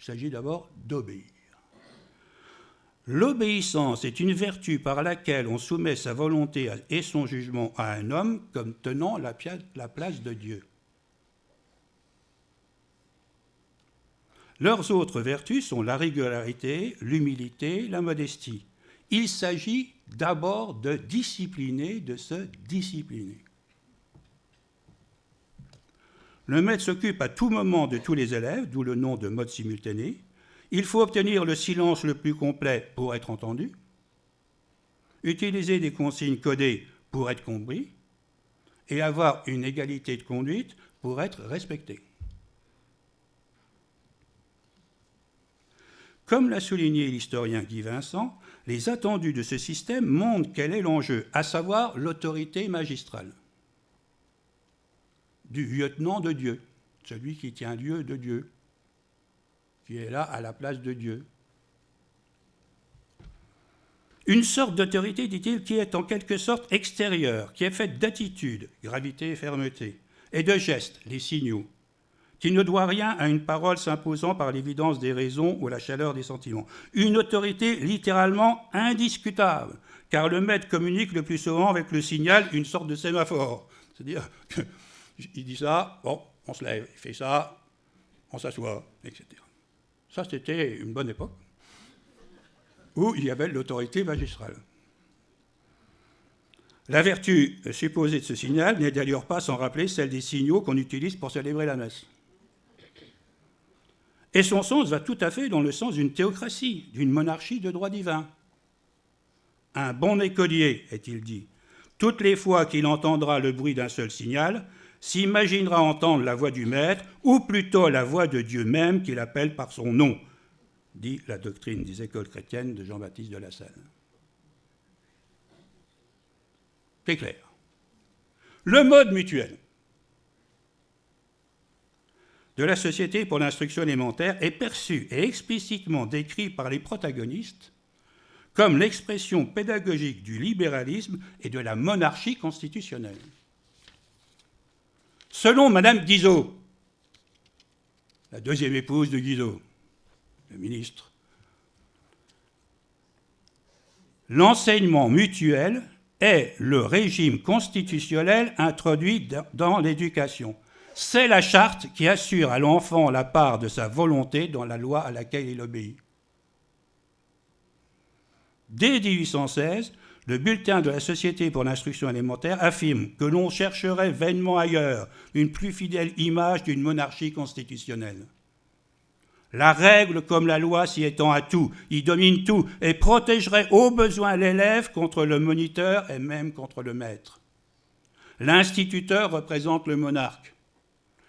Il s'agit d'abord d'obéir. L'obéissance est une vertu par laquelle on soumet sa volonté et son jugement à un homme comme tenant la place de Dieu. Leurs autres vertus sont la régularité, l'humilité, la modestie. Il s'agit d'abord de discipliner, de se discipliner. Le maître s'occupe à tout moment de tous les élèves, d'où le nom de mode simultané. Il faut obtenir le silence le plus complet pour être entendu, utiliser des consignes codées pour être compris, et avoir une égalité de conduite pour être respecté. Comme l'a souligné l'historien Guy Vincent, les attendus de ce système montrent quel est l'enjeu, à savoir l'autorité magistrale du lieutenant de Dieu, celui qui tient lieu de Dieu, qui est là à la place de Dieu. Une sorte d'autorité, dit-il, qui est en quelque sorte extérieure, qui est faite d'attitude, gravité et fermeté, et de gestes, les signaux, qui ne doit rien à une parole s'imposant par l'évidence des raisons ou la chaleur des sentiments. Une autorité littéralement indiscutable, car le maître communique le plus souvent avec le signal, une sorte de sémaphore. C'est-à-dire qu'il dit ça, bon, on se lève, il fait ça, on s'assoit, etc. Ça, c'était une bonne époque, où il y avait l'autorité magistrale. La vertu supposée de ce signal n'est d'ailleurs pas sans rappeler celle des signaux qu'on utilise pour célébrer la messe. Et son sens va tout à fait dans le sens d'une théocratie, d'une monarchie de droit divin. Un bon écolier, est-il dit, toutes les fois qu'il entendra le bruit d'un seul signal, s'imaginera entendre la voix du maître, ou plutôt la voix de Dieu même qu'il appelle par son nom, dit la doctrine des écoles chrétiennes de Jean-Baptiste de La Salle. C'est clair. Le mode mutuel de la Société pour l'instruction élémentaire est perçu et explicitement décrit par les protagonistes comme l'expression pédagogique du libéralisme et de la monarchie constitutionnelle. Selon Madame Guizot, la deuxième épouse de Guizot, le ministre, l'enseignement mutuel est le régime constitutionnel introduit dans l'éducation. C'est la charte qui assure à l'enfant la part de sa volonté dans la loi à laquelle il obéit. Dès 1816, le bulletin de la Société pour l'instruction élémentaire affirme que l'on chercherait vainement ailleurs une plus fidèle image d'une monarchie constitutionnelle. La règle comme la loi s'y étend à tout, y domine tout et protégerait au besoin l'élève contre le moniteur et même contre le maître. L'instituteur représente le monarque.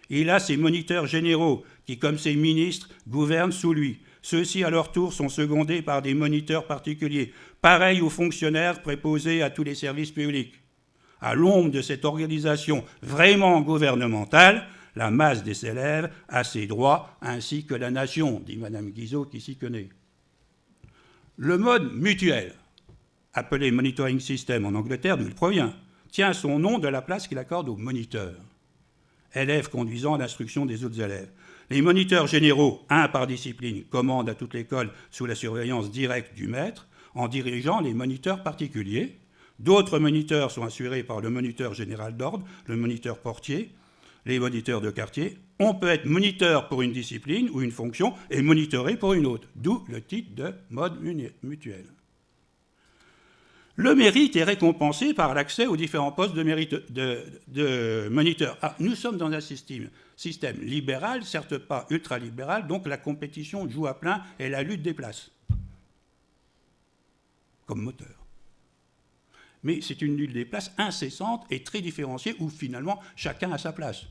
Il a ses moniteurs généraux qui, comme ses ministres, gouvernent sous lui. Ceux-ci, à leur tour, sont secondés par des moniteurs particuliers, pareils aux fonctionnaires préposés à tous les services publics. À l'ombre de cette organisation vraiment gouvernementale, la masse des élèves a ses droits, ainsi que la nation, dit Madame Guizot qui s'y connaît. Le mode mutuel, appelé monitoring system en Angleterre, d'où il provient, tient son nom de la place qu'il accorde aux moniteurs, élèves conduisant l'instruction des autres élèves. Les moniteurs généraux, un par discipline, commandent à toute l'école sous la surveillance directe du maître, en dirigeant les moniteurs particuliers. D'autres moniteurs sont assurés par le moniteur général d'ordre, le moniteur portier, les moniteurs de quartier. On peut être moniteur pour une discipline ou une fonction et monitorer pour une autre, d'où le titre de mode mutuel. Le mérite est récompensé par l'accès aux différents postes de moniteur. Ah, nous sommes dans un système libéral, certes pas ultralibéral, donc la compétition joue à plein et la lutte des places, comme moteur. Mais c'est une lutte des places incessante et très différenciée où finalement chacun a sa place.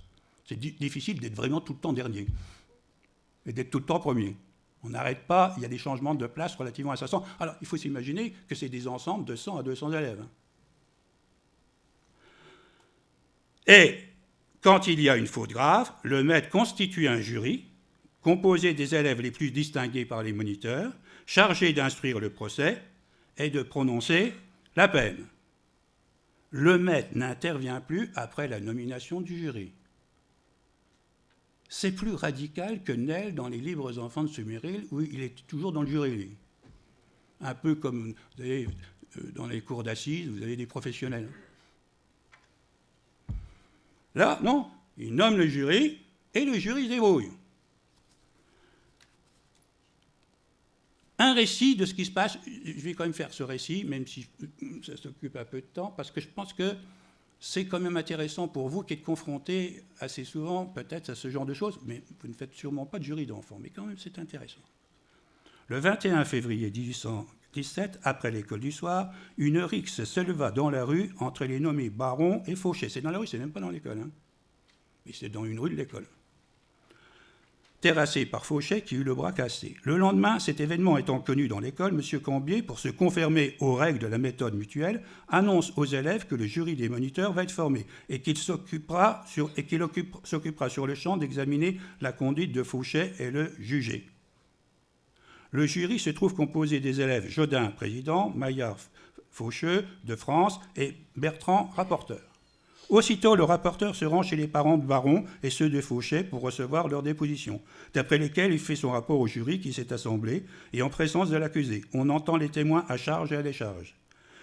C'est difficile d'être vraiment tout le temps dernier et d'être tout le temps premier. On n'arrête pas, il y a des changements de place relativement incessants. Alors, il faut s'imaginer que c'est des ensembles de 100 à 200 élèves. Et quand il y a une faute grave, le maître constitue un jury composé des élèves les plus distingués par les moniteurs, chargé d'instruire le procès et de prononcer la peine. Le maître n'intervient plus après la nomination du jury. C'est plus radical que Nell dans Les Libres Enfants de Suméril, où il est toujours dans le jury. Un peu comme, vous savez, dans les cours d'assises, vous avez des professionnels. Là, non, il nomme le jury, et le jury se débrouille. Un récit de ce qui se passe, je vais quand même faire ce récit, même si ça s'occupe un peu de temps, parce que je pense que c'est quand même intéressant pour vous qui êtes confrontés assez souvent peut-être à ce genre de choses, mais vous ne faites sûrement pas de jury d'enfants, mais quand même c'est intéressant. Le 21 février 1817, après l'école du soir, une rixe se leva dans la rue entre les nommés Baron et Fauchet. C'est dans la rue, c'est même pas dans l'école, hein, mais c'est dans une rue de l'école. Terrassé par Fauchet qui eut le bras cassé. Le lendemain, cet événement étant connu dans l'école, M. Cambier, pour se conformer aux règles de la méthode mutuelle, annonce aux élèves que le jury des moniteurs va être formé et qu'il s'occupera sur le champ d'examiner la conduite de Fauchet et le juger. Le jury se trouve composé des élèves Jodin, président, Maillard, Faucheux, de France, et Bertrand, rapporteur. Aussitôt, le rapporteur se rend chez les parents de Baron et ceux de Fauchet pour recevoir leurs dépositions, d'après lesquelles il fait son rapport au jury qui s'est assemblé et en présence de l'accusé. On entend les témoins à charge et à décharge.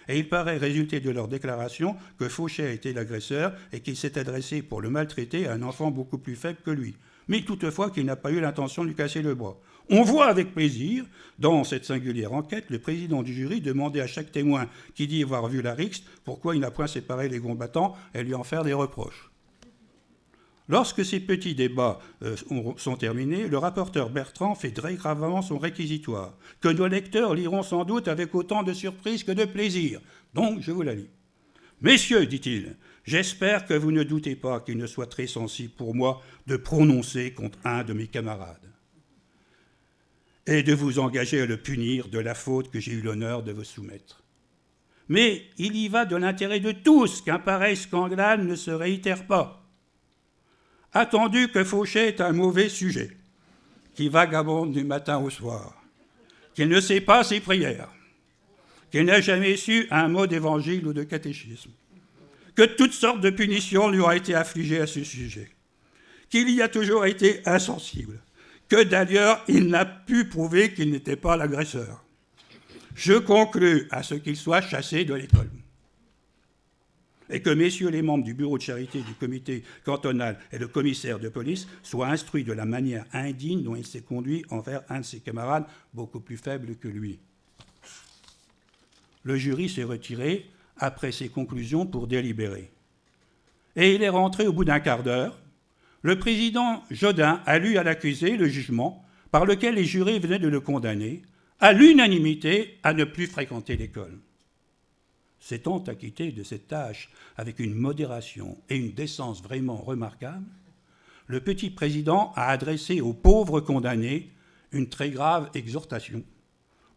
Et il paraît résulter de leur déclaration que Fauchet a été l'agresseur et qu'il s'est adressé pour le maltraiter à un enfant beaucoup plus faible que lui, mais toutefois qu'il n'a pas eu l'intention de lui casser le bras. On voit avec plaisir, dans cette singulière enquête, le président du jury demander à chaque témoin qui dit avoir vu la rixe pourquoi il n'a point séparé les combattants et lui en faire des reproches. Lorsque ces petits débats sont terminés, le rapporteur Bertrand fait très gravement son réquisitoire, que nos lecteurs liront sans doute avec autant de surprise que de plaisir. Donc, je vous la lis. « Messieurs, dit-il, j'espère que vous ne doutez pas qu'il ne soit très sensible pour moi de prononcer contre un de mes camarades et de vous engager à le punir de la faute que j'ai eu l'honneur de vous soumettre. Mais il y va de l'intérêt de tous qu'un pareil scandale ne se réitère pas. Attendu que Fauchet est un mauvais sujet, qui vagabonde du matin au soir, qu'il ne sait pas ses prières, qu'il n'a jamais su un mot d'évangile ou de catéchisme, que toutes sortes de punitions lui ont été affligées à ce sujet, qu'il y a toujours été insensible, que d'ailleurs il n'a pu prouver qu'il n'était pas l'agresseur. Je conclus à ce qu'il soit chassé de l'école et que messieurs les membres du bureau de charité du comité cantonal et le commissaire de police soient instruits de la manière indigne dont il s'est conduit envers un de ses camarades beaucoup plus faible que lui. Le jury s'est retiré après ces conclusions pour délibérer. Et il est rentré au bout d'un quart d'heure. Le président Jodin a lu à l'accusé le jugement par lequel les jurés venaient de le condamner à l'unanimité à ne plus fréquenter l'école. S'étant acquitté de cette tâche avec une modération et une décence vraiment remarquables, le petit président a adressé au pauvre condamné une très grave exhortation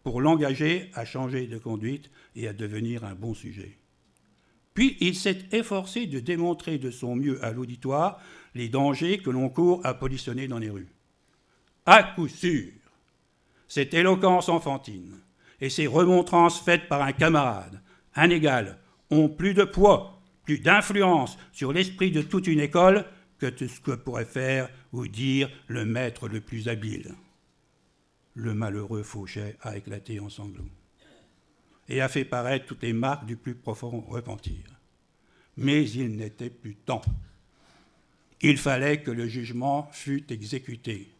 pour l'engager à changer de conduite et à devenir un bon sujet. Puis il s'est efforcé de démontrer de son mieux à l'auditoire les dangers que l'on court à polissonner dans les rues. À coup sûr, cette éloquence enfantine et ces remontrances faites par un camarade, un égal, ont plus de poids, plus d'influence sur l'esprit de toute une école que tout ce que pourrait faire ou dire le maître le plus habile. Le malheureux Fauchet a éclaté en sanglots et a fait paraître toutes les marques du plus profond repentir. Mais il n'était plus temps. Il fallait que le jugement fût exécuté.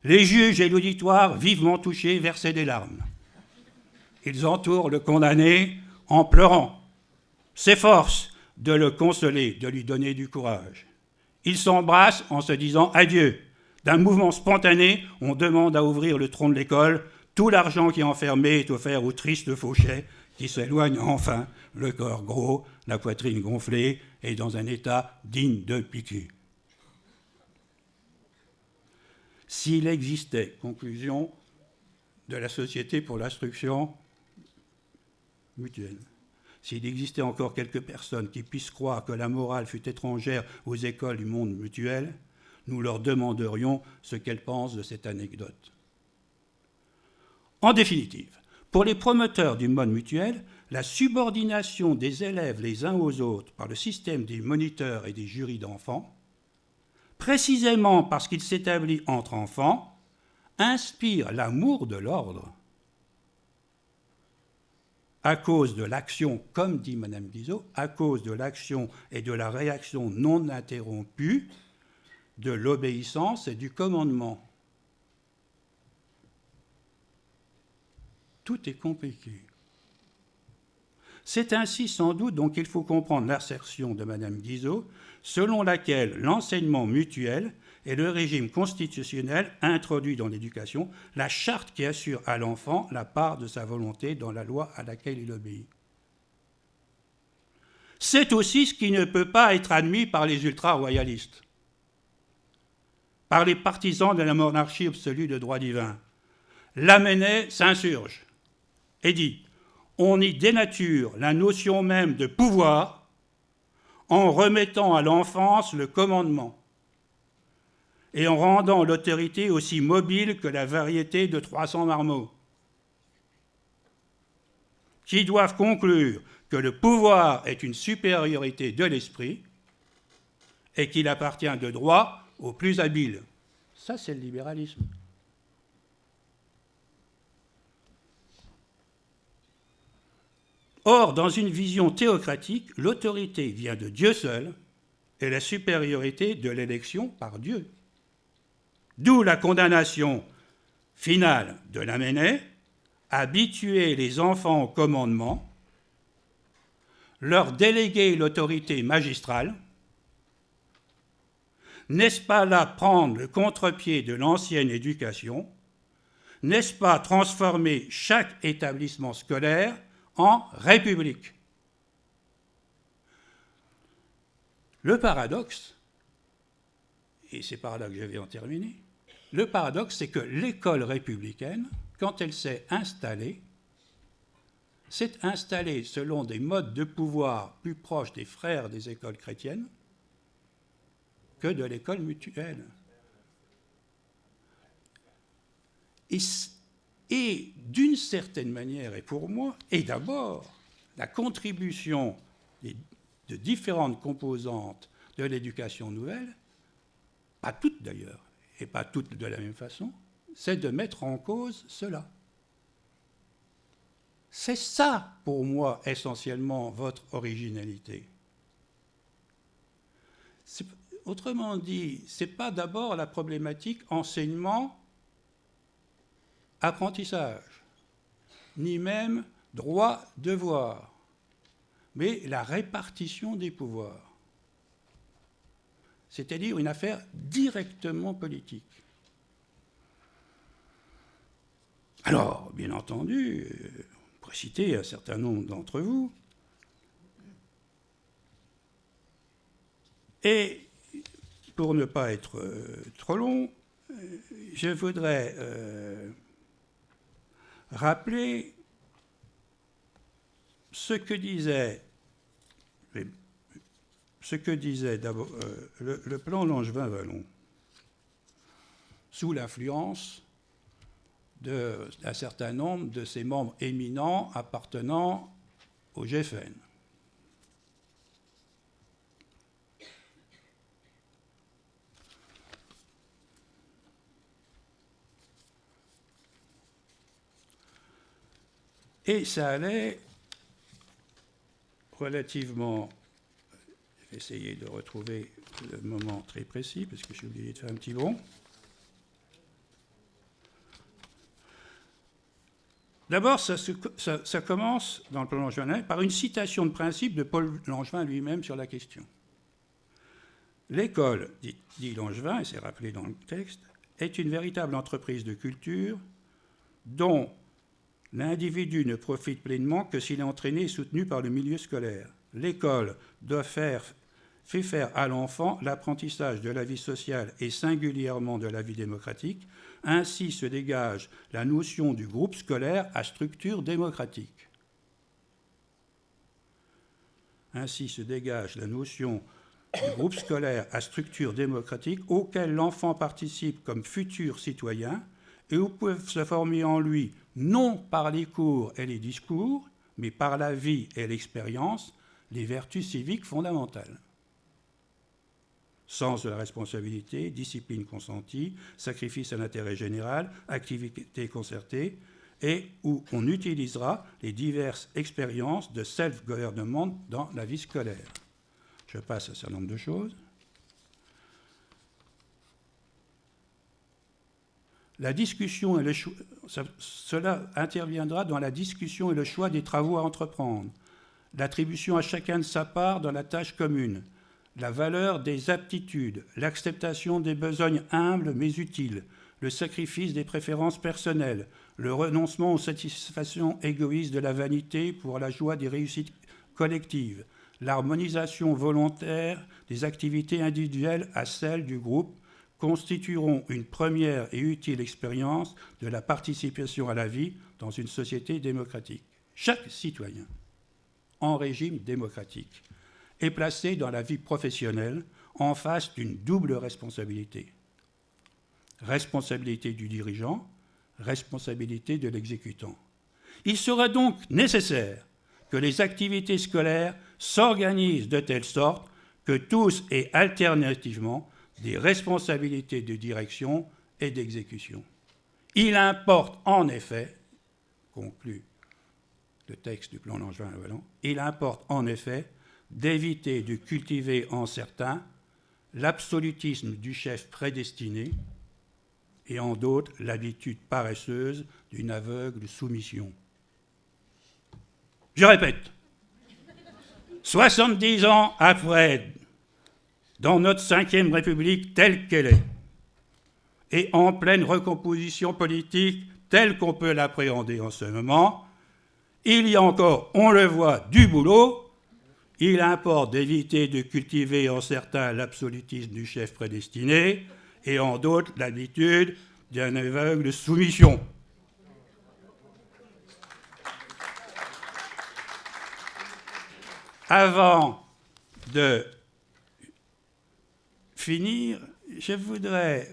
Les juges et l'auditoire, vivement touchés, versaient des larmes. Ils entourent le condamné en pleurant, s'efforcent de le consoler, de lui donner du courage. Ils s'embrassent en se disant adieu. D'un mouvement spontané, on demande à ouvrir le tronc de l'école. Tout l'argent qui est enfermé est offert au triste Fauchet, qui s'éloigne enfin, le corps gros, la poitrine gonflée et dans un état digne de piqûre. S'il existait, conclusion de la Société pour l'instruction mutuelle, s'il existait encore quelques personnes qui puissent croire que la morale fut étrangère aux écoles du monde mutuel, nous leur demanderions ce qu'elles pensent de cette anecdote. En définitive, pour les promoteurs du mode mutuel, la subordination des élèves les uns aux autres par le système des moniteurs et des jurys d'enfants, précisément parce qu'il s'établit entre enfants, inspire l'amour de l'ordre. À cause de l'action, comme dit Mme Guizot, à cause de l'action et de la réaction non interrompue, de l'obéissance et du commandement. Tout est compliqué. C'est ainsi sans doute donc qu'il faut comprendre l'assertion de Mme Guizot, selon laquelle l'enseignement mutuel est le régime constitutionnel introduit dans l'éducation, la charte qui assure à l'enfant la part de sa volonté dans la loi à laquelle il obéit. C'est aussi ce qui ne peut pas être admis par les ultra-royalistes, par les partisans de la monarchie absolue de droit divin. Lamennais s'insurge et dit « On y dénature la notion même de pouvoir en remettant à l'enfance le commandement et en rendant l'autorité aussi mobile que la variété de 300 marmots, qui doivent conclure que le pouvoir est une supériorité de l'esprit et qu'il appartient de droit aux plus habiles. » Ça, c'est le libéralisme. Or, dans une vision théocratique, l'autorité vient de Dieu seul et la supériorité de l'élection par Dieu. D'où la condamnation finale de Lamennais, habituer les enfants au commandement, leur déléguer l'autorité magistrale. N'est-ce pas là prendre le contre-pied de l'ancienne éducation? N'est-ce pas transformer chaque établissement scolaire en république? Le paradoxe, et c'est par là que je vais en terminer, le paradoxe, c'est que l'école républicaine, quand elle s'est installée selon des modes de pouvoir plus proches des frères des écoles chrétiennes que de l'école mutuelle. Et d'une certaine manière, et pour moi, et d'abord, la contribution de différentes composantes de l'éducation nouvelle, pas toutes d'ailleurs, et pas toutes de la même façon, c'est de mettre en cause cela. C'est ça, pour moi, essentiellement, votre originalité. Autrement dit, ce n'est pas d'abord la problématique enseignement-apprentissage, ni même droit-devoir, mais la répartition des pouvoirs. C'est-à-dire une affaire directement politique. Alors, bien entendu, on pourrait citer un certain nombre d'entre vous, et pour ne pas être trop long, je voudrais rappeler ce que disait d'abord le plan Langevin-Vallon, sous l'influence d'un certain nombre de ses membres éminents appartenant au GFN. Et ça allait relativement... Je vais essayer de retrouver le moment très précis, parce que j'ai oublié de faire un petit bond. D'abord, ça commence, dans le plan Langevin, par une citation de principe de Paul Langevin lui-même sur la question. L'école, dit Langevin, et c'est rappelé dans le texte, est une véritable entreprise de culture dont l'individu ne profite pleinement que s'il est entraîné et soutenu par le milieu scolaire. L'école doit fait faire à l'enfant l'apprentissage de la vie sociale et singulièrement de la vie démocratique. Ainsi se dégage la notion du groupe scolaire à structure démocratique. Ainsi se dégage la notion du groupe scolaire à structure démocratique auquel l'enfant participe comme futur citoyen et où peuvent se former en lui, non par les cours et les discours, mais par la vie et l'expérience, les vertus civiques fondamentales. Sens de la responsabilité, discipline consentie, sacrifice à l'intérêt général, activité concertée, et où on utilisera les diverses expériences de self-government dans la vie scolaire. Je passe à un certain nombre de choses. La discussion et le choix, cela interviendra dans la discussion et le choix des travaux à entreprendre, l'attribution à chacun de sa part dans la tâche commune, la valeur des aptitudes, l'acceptation des besognes humbles mais utiles, le sacrifice des préférences personnelles, le renoncement aux satisfactions égoïstes de la vanité pour la joie des réussites collectives, l'harmonisation volontaire des activités individuelles à celles du groupe constitueront une première et utile expérience de la participation à la vie dans une société démocratique. Chaque citoyen, en régime démocratique, est placé dans la vie professionnelle en face d'une double responsabilité. Responsabilité du dirigeant, responsabilité de l'exécutant. Il sera donc nécessaire que les activités scolaires s'organisent de telle sorte que tous aient alternativement des responsabilités de direction et d'exécution. Il importe en effet, conclut le texte du plan Langevin-Lavalant, il importe en effet d'éviter de cultiver en certains l'absolutisme du chef prédestiné et en d'autres l'habitude paresseuse d'une aveugle soumission. Je répète, 70 ans après, dans notre Ve République telle qu'elle est, et en pleine recomposition politique telle qu'on peut l'appréhender en ce moment, il y a encore, on le voit, du boulot. Il importe d'éviter de cultiver en certains l'absolutisme du chef prédestiné et en d'autres l'habitude d'une aveugle soumission. Avant de finir, je voudrais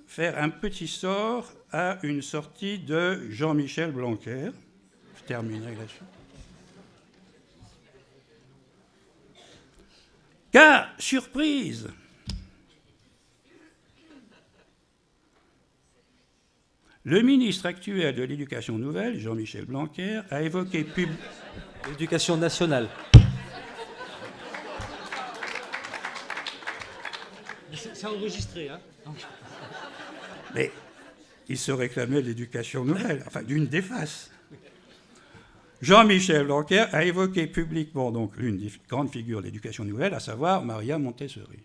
faire un petit sort à une sortie de Jean-Michel Blanquer. Je terminerai là-dessus. Car, surprise, le ministre actuel de l'Éducation nouvelle, Jean-Michel Blanquer, a évoqué L'éducation nationale. C'est enregistré, hein. Mais il se réclamait de l'éducation nouvelle, enfin d'une des faces. Jean-Michel Blanquer a évoqué publiquement donc l'une des grandes figures de l'éducation nouvelle, à savoir Maria Montessori,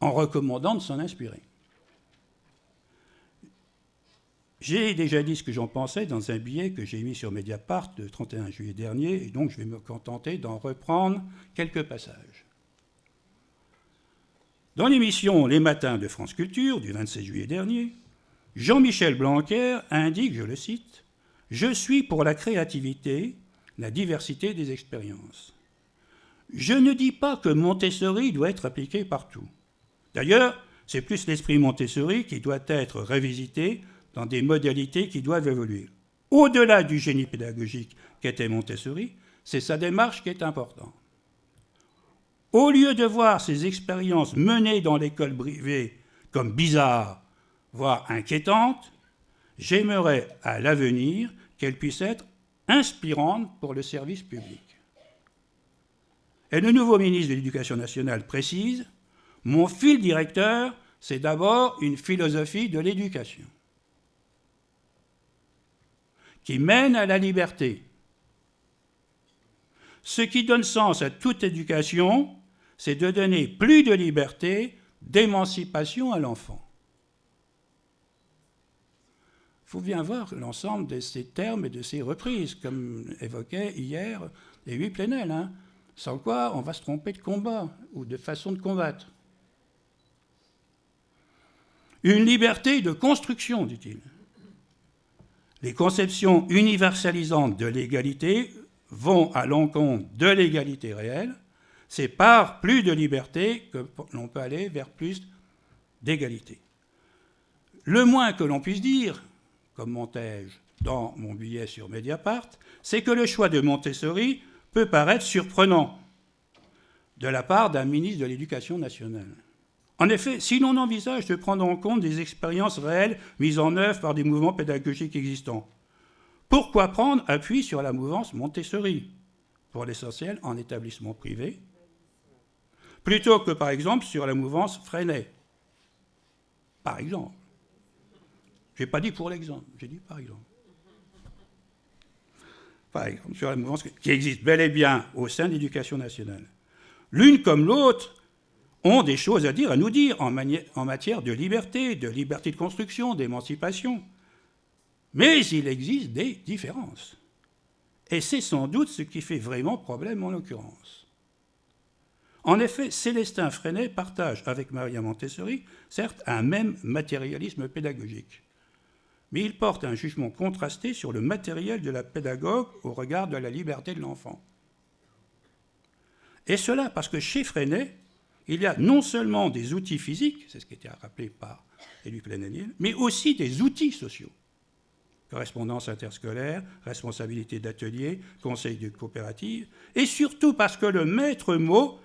en recommandant de s'en inspirer. J'ai déjà dit ce que j'en pensais dans un billet que j'ai mis sur Mediapart le 31 juillet dernier, et donc je vais me contenter d'en reprendre quelques passages. Dans l'émission Les Matins de France Culture du 26 juillet dernier, Jean-Michel Blanquer indique, je le cite, « Je suis pour la créativité, la diversité des expériences. Je ne dis pas que Montessori doit être appliqué partout. D'ailleurs, c'est plus l'esprit Montessori qui doit être révisité dans des modalités qui doivent évoluer. Au-delà du génie pédagogique qu'était Montessori, c'est sa démarche qui est importante. Au lieu de voir ces expériences menées dans l'école privée comme bizarres, voire inquiétantes, j'aimerais à l'avenir qu'elles puissent être inspirantes pour le service public. » Et le nouveau ministre de l'Éducation nationale précise « Mon fil directeur, c'est d'abord une philosophie de l'éducation qui mène à la liberté. Ce qui donne sens à toute éducation, c'est de donner plus de liberté, d'émancipation à l'enfant. » Il faut bien voir l'ensemble de ces termes et de ces reprises, comme évoquait hier Lévi Plenel, hein, sans quoi on va se tromper de combat ou de façon de combattre. Une liberté de construction, dit-il. Les conceptions universalisantes de l'égalité vont à l'encontre de l'égalité réelle, c'est par plus de liberté que l'on peut aller vers plus d'égalité. Le moins que l'on puisse dire, comme Montaigne dans mon billet sur Mediapart, c'est que le choix de Montessori peut paraître surprenant de la part d'un ministre de l'Éducation nationale. En effet, si l'on envisage de prendre en compte des expériences réelles mises en œuvre par des mouvements pédagogiques existants, pourquoi prendre appui sur la mouvance Montessori, pour l'essentiel en établissement privé, plutôt que, par exemple, sur la mouvance Freinet? Par exemple. Je n'ai pas dit pour l'exemple, j'ai dit par exemple. Par exemple, sur la mouvance qui existe bel et bien au sein de l'Éducation nationale. L'une comme l'autre ont des choses à dire, à nous dire, en matière de liberté de construction, d'émancipation. Mais il existe des différences. Et c'est sans doute ce qui fait vraiment problème en l'occurrence. En effet, Célestin Freinet partage avec Maria Montessori, certes, un même matérialisme pédagogique. Mais il porte un jugement contrasté sur le matériel de la pédagogue au regard de la liberté de l'enfant. Et cela parce que chez Freinet, il y a non seulement des outils physiques, c'est ce qui était rappelé par Élie Plenel, mais aussi des outils sociaux. Correspondance interscolaire, responsabilité d'atelier, conseil de coopérative, et surtout parce que le maître mot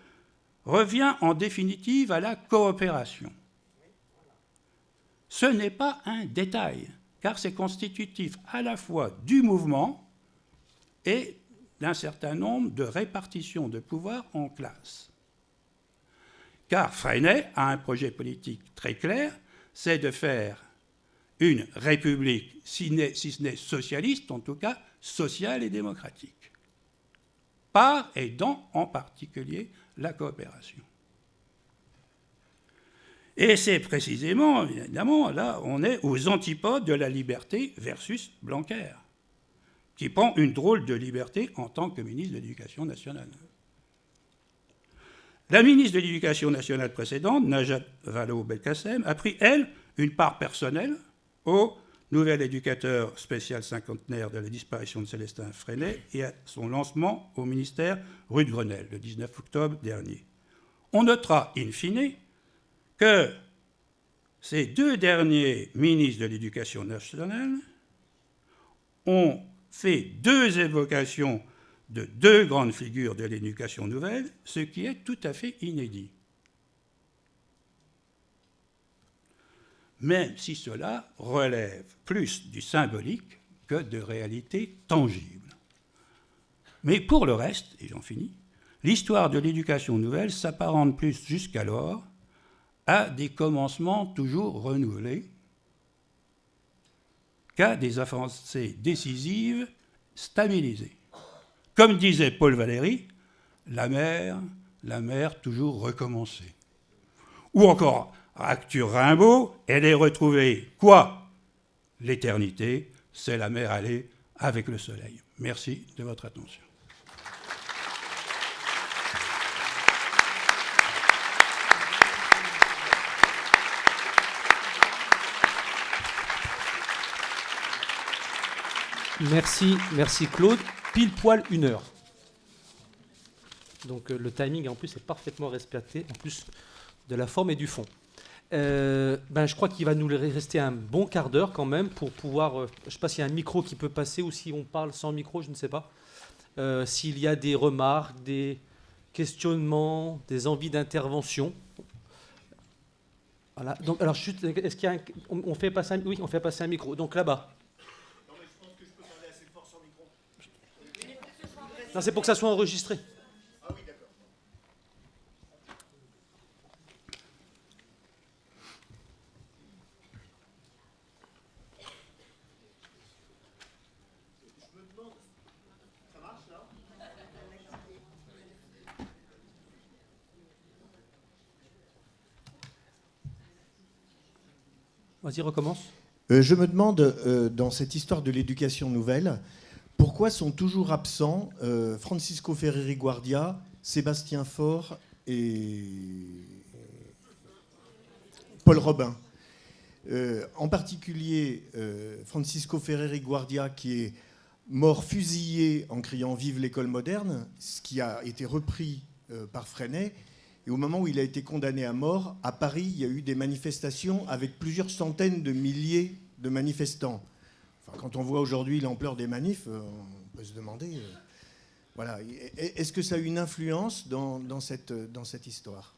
revient en définitive à la coopération. Ce n'est pas un détail, car c'est constitutif à la fois du mouvement et d'un certain nombre de répartitions de pouvoir en classe. Car Freinet a un projet politique très clair, c'est de faire une république, si ce n'est socialiste, en tout cas sociale et démocratique, par et dans en particulier la coopération. Et c'est précisément, évidemment, là, on est aux antipodes de la liberté versus Blanquer, qui prend une drôle de liberté en tant que ministre de l'Éducation nationale. La ministre de l'Éducation nationale précédente, Najat Vallaud-Belkacem, a pris, elle, une part personnelle au nouvel éducateur spécial cinquantenaire de la disparition de Célestin Freinet et à son lancement au ministère rue de Grenelle, le 19 octobre dernier. On notera, in fine, que ces deux derniers ministres de l'Éducation nationale ont fait deux évocations de deux grandes figures de l'éducation nouvelle, ce qui est tout à fait inédit. Même si cela relève plus du symbolique que de réalité tangible. Mais pour le reste, et j'en finis, l'histoire de l'éducation nouvelle s'apparente plus jusqu'alors à des commencements toujours renouvelés qu'à des avancées décisives stabilisées. Comme disait Paul Valéry, la mer toujours recommencée. Ou encore, Arthur Rimbaud, elle est retrouvée quoi? L'éternité, c'est la mer allée avec le soleil. Merci de votre attention. Merci Claude. Pile poil 1 heure. Donc le timing en plus est parfaitement respecté, en plus de la forme et du fond. Je crois qu'il va nous rester un bon quart d'heure quand même pour pouvoir... je ne sais pas s'il y a un micro qui peut passer ou si on parle sans micro, je ne sais pas. S'il y a des remarques, des questionnements, des envies d'intervention. Voilà. Donc, alors, est-ce qu'il y a on fait passer un... Oui, on fait passer un micro. Donc là-bas. Non, c'est pour que ça soit enregistré. Ah oui, d'accord. Je me demande... Ça marche, là? Vas-y, recommence. Je me demande, dans cette histoire de l'éducation nouvelle, pourquoi sont toujours absents Francisco Ferreri Guardia, Sébastien Faure et Paul Robin. En particulier, Francisco Ferreri Guardia, qui est mort fusillé en criant « Vive l'école moderne », ce qui a été repris par Freinet. Et au moment où il a été condamné à mort, à Paris, il y a eu des manifestations avec plusieurs centaines de milliers de manifestants. Enfin, quand on voit aujourd'hui l'ampleur des manifs, on peut se demander... voilà. Est-ce que ça a eu une influence dans cette histoire ?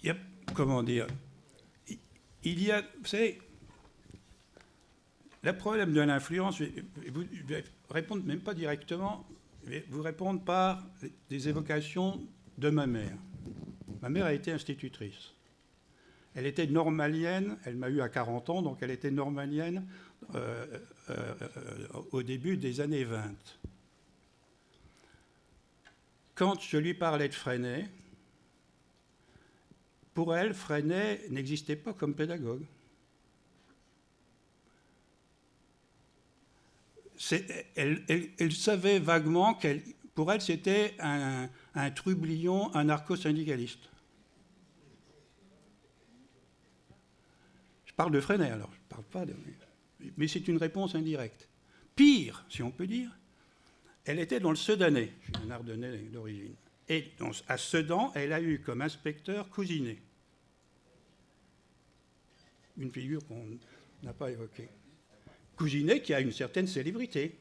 Il y a, comment dire, il y a, vous savez, le problème de l'influence, je vais répondre même pas directement, je vais vous répondre par des évocations de ma mère. Ma mère a été institutrice. Elle était normalienne, elle m'a eu à 40 ans, donc elle était normalienne au début des années 20. Quand je lui parlais de Freinet, pour elle, Freinet n'existait pas comme pédagogue. Elle savait vaguement pour elle, c'était un trublion, un narco-syndicaliste. Je parle de Freinet, alors, je ne parle pas de... Mais c'est une réponse indirecte. Pire, si on peut dire, elle était dans le Sedanais. Je suis un Ardennais d'origine. Et à Sedan, elle a eu comme inspecteur Cousinet. Une figure qu'on n'a pas évoquée. Cousinet qui a une certaine célébrité,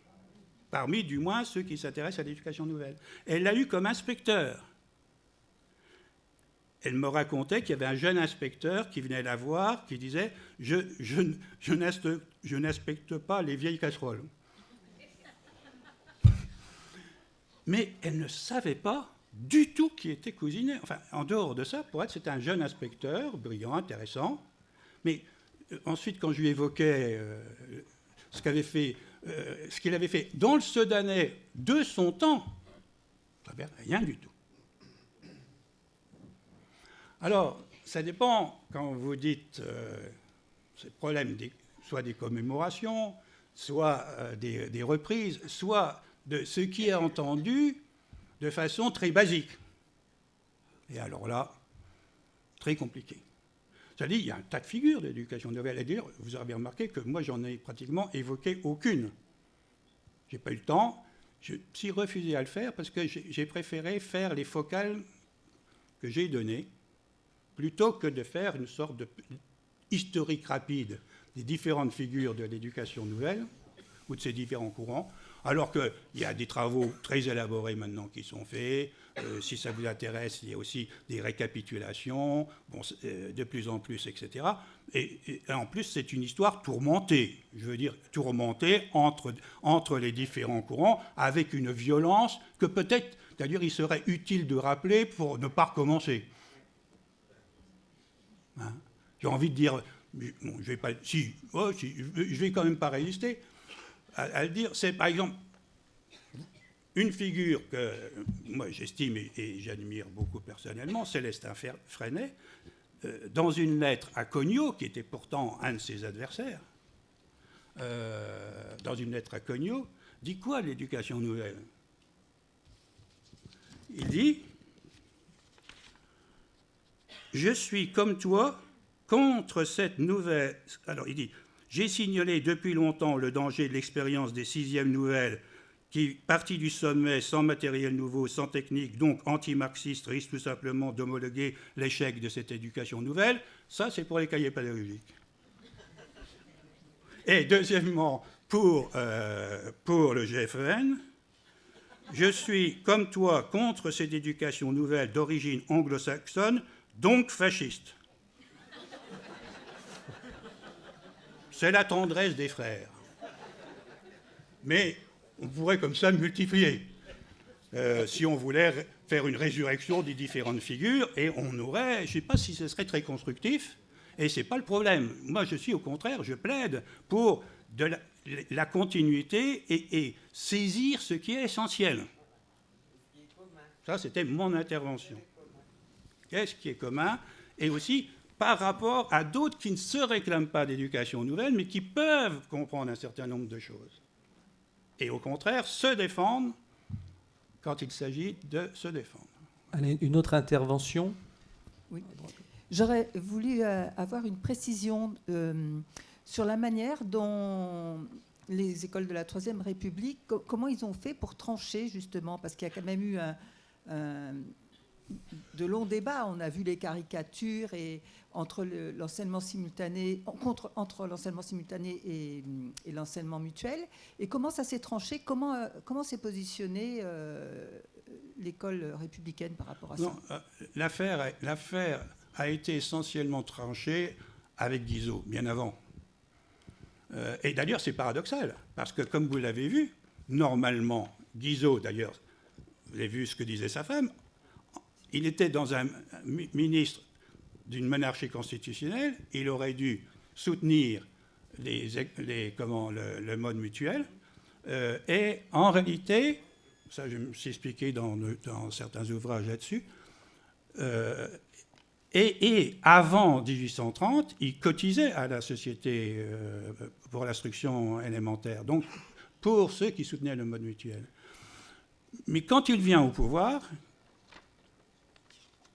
parmi du moins ceux qui s'intéressent à l'éducation nouvelle. Elle l'a eu comme inspecteur. Elle me racontait qu'il y avait un jeune inspecteur qui venait la voir, qui disait « Je n'inspecte pas les vieilles casseroles ». Mais elle ne savait pas du tout qui était Cousinet. Enfin, en dehors de ça, pour elle, c'était un jeune inspecteur, brillant, intéressant. Mais ensuite, quand je lui évoquais ce qu'il avait fait dans le Sedanais de son temps, ça n'avait rien du tout. Alors, ça dépend, quand vous dites ces problèmes, soit des commémorations, soit des reprises, soit de ce qui est entendu de façon très basique. Et alors là, très compliqué. C'est-à-dire, il y a un tas de figures d'éducation nouvelle. Et d'ailleurs, vous avez remarqué que moi, j'en ai pratiquement évoqué aucune. Je n'ai pas eu le temps. Je me suis refusé à le faire parce que j'ai préféré faire les focales que j'ai données plutôt que de faire une sorte de historique rapide des différentes figures de l'éducation nouvelle ou de ces différents courants, alors qu'il y a des travaux très élaborés maintenant qui sont faits. Si ça vous intéresse, il y a aussi des récapitulations, de plus en plus, etc. Et en plus, c'est une histoire tourmentée. Je veux dire, tourmentée entre les différents courants, avec une violence que peut-être, d'ailleurs, il serait utile de rappeler pour ne pas recommencer. Hein? J'ai envie de dire, bon, je vais pas, je vais quand même pas résister à le dire. C'est par exemple une figure que moi j'estime et j'admire beaucoup personnellement, Célestin Freinet, dans une lettre à Cognot, qui était pourtant un de ses adversaires, dans une lettre à Cognot, dit quoi l'éducation nouvelle? Il dit « Je suis comme toi contre cette nouvelle... » Alors il dit « J'ai signalé depuis longtemps le danger de l'expérience des sixièmes nouvelles qui, partie du sommet, sans matériel nouveau, sans technique, donc anti-marxiste, risque tout simplement d'homologuer l'échec de cette éducation nouvelle. » Ça, c'est pour les cahiers pédagogiques. Et deuxièmement, pour le GFEN, je suis, comme toi, contre cette éducation nouvelle d'origine anglo-saxonne, donc fasciste. C'est la tendresse des frères. Mais on pourrait comme ça multiplier, si on voulait faire une résurrection des différentes figures, et on aurait, je ne sais pas si ce serait très constructif, et ce n'est pas le problème. Moi, je suis au contraire, je plaide pour de la continuité et saisir ce qui est essentiel. Ça, c'était mon intervention. Qu'est-ce qui est commun? Et aussi par rapport à d'autres qui ne se réclament pas d'éducation nouvelle, mais qui peuvent comprendre un certain nombre de choses. Et au contraire, se défendre quand il s'agit de se défendre. Allez, une autre intervention? Oui. J'aurais voulu avoir une précision sur la manière dont les écoles de la Troisième République, comment ils ont fait pour trancher, justement, parce qu'il y a quand même eu de longs débats. On a vu les caricatures et entre l'enseignement simultané, entre l'enseignement simultané et l'enseignement mutuel. Et comment ça s'est tranché? Comment s'est positionnée l'école républicaine par rapport à ça? L'affaire a été essentiellement tranchée avec Guizot, bien avant. Et d'ailleurs, c'est paradoxal, parce que comme vous l'avez vu, normalement, Guizot, d'ailleurs, vous avez vu ce que disait sa femme, il était dans un ministre d'une monarchie constitutionnelle, il aurait dû soutenir le mode mutuel, et en réalité, ça je me suis expliqué dans certains ouvrages là-dessus, et avant 1830, il cotisait à la Société pour l'instruction élémentaire, donc pour ceux qui soutenaient le mode mutuel. Mais quand il vient au pouvoir,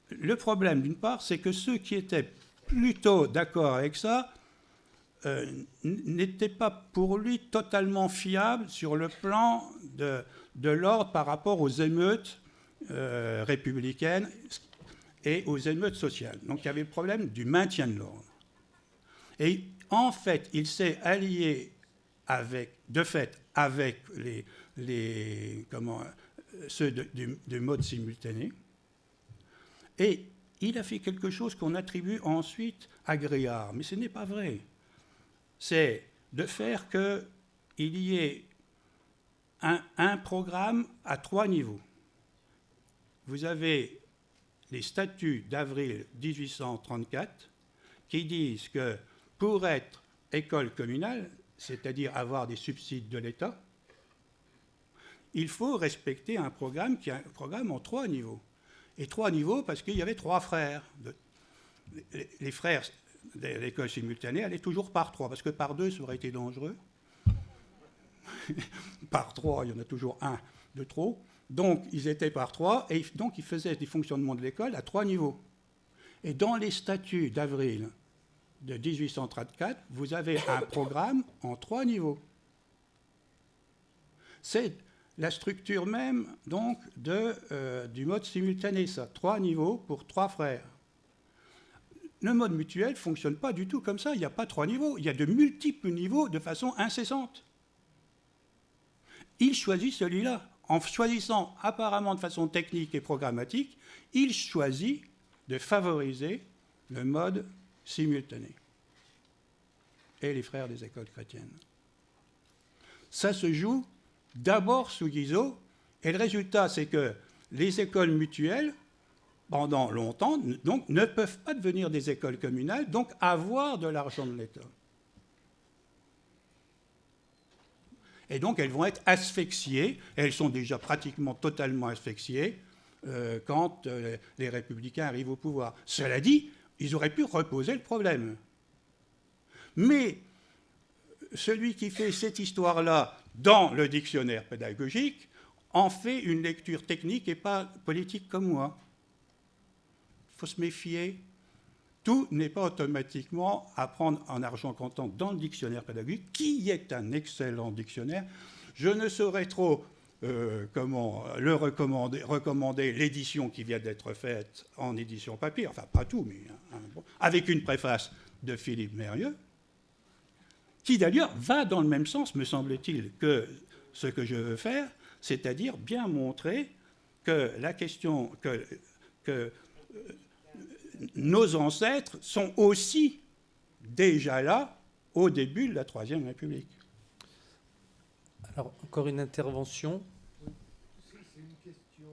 le problème, d'une part, c'est que ceux qui étaient plutôt d'accord avec ça n'étaient pas pour lui totalement fiables sur le plan de l'ordre par rapport aux émeutes républicaines et aux émeutes sociales. Donc il y avait le problème du maintien de l'ordre. Et en fait, il s'est allié avec ceux du mode simultané. Et il a fait quelque chose qu'on attribue ensuite à Gréard. Mais ce n'est pas vrai. C'est de faire qu'il y ait un programme à 3 niveaux. Vous avez les statuts d'avril 1834 qui disent que pour être école communale, c'est-à-dire avoir des subsides de l'État, il faut respecter un programme qui est un programme en 3 niveaux. Et 3 niveaux parce qu'il y avait 3 frères. Les frères de l'école simultanée allaient toujours par 3, parce que par 2, ça aurait été dangereux. Par 3, il y en a toujours un de trop. Donc, ils étaient par 3, et donc ils faisaient des fonctionnements de l'école à 3 niveaux. Et dans les statuts d'avril de 1834, vous avez un programme en 3 niveaux. C'est la structure même donc du mode simultané, ça. 3 niveaux pour 3 frères. Le mode mutuel ne fonctionne pas du tout comme ça. Il n'y a pas 3 niveaux. Il y a de multiples niveaux de façon incessante. Il choisit celui-là. En choisissant apparemment de façon technique et programmatique, il choisit de favoriser le mode simultané. Et les frères des écoles chrétiennes. Ça se joue d'abord sous Guizot, et le résultat, c'est que les écoles mutuelles, pendant longtemps, donc, ne peuvent pas devenir des écoles communales, donc avoir de l'argent de l'État. Et donc, elles vont être asphyxiées, elles sont déjà pratiquement totalement asphyxiées quand les républicains arrivent au pouvoir. Cela dit, ils auraient pu reposer le problème. Mais celui qui fait cette histoire-là dans le dictionnaire pédagogique en fait une lecture technique et pas politique comme moi. Il faut se méfier. Tout n'est pas automatiquement à prendre en argent comptant dans le dictionnaire pédagogique, qui est un excellent dictionnaire. Je ne saurais trop le recommander l'édition qui vient d'être faite en édition papier, enfin pas tout, mais avec une préface de Philippe Mérieux, qui d'ailleurs va dans le même sens, me semble-t-il, que ce que je veux faire, c'est-à-dire bien montrer que la question que nos ancêtres sont aussi déjà là au début de la Troisième République. Alors, encore une intervention. C'est une question.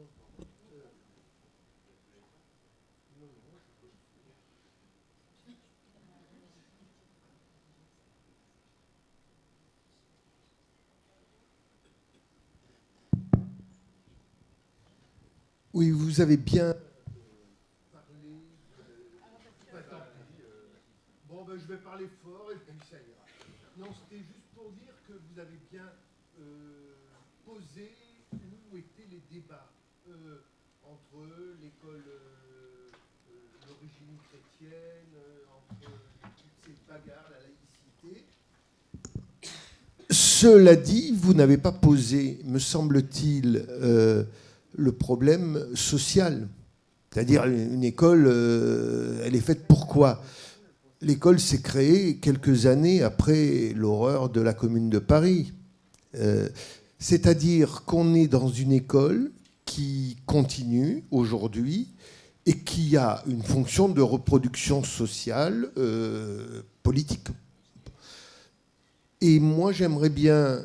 Oui, vous avez bien parlé. Bon, ben, je vais parler fort et puis ça ira. Non, c'était juste pour dire que vous avez bien posé où étaient les débats entre l'école, le l'origine chrétienne, entre toutes ces bagarres, la laïcité. Cela dit, vous n'avez pas posé, me semble-t-il, le problème social. C'est-à-dire, une école, elle est faite pour quoi ? L'école s'est créée quelques années après l'horreur de la Commune de Paris. C'est-à-dire qu'on est dans une école qui continue aujourd'hui et qui a une fonction de reproduction sociale, politique. Et moi, j'aimerais bien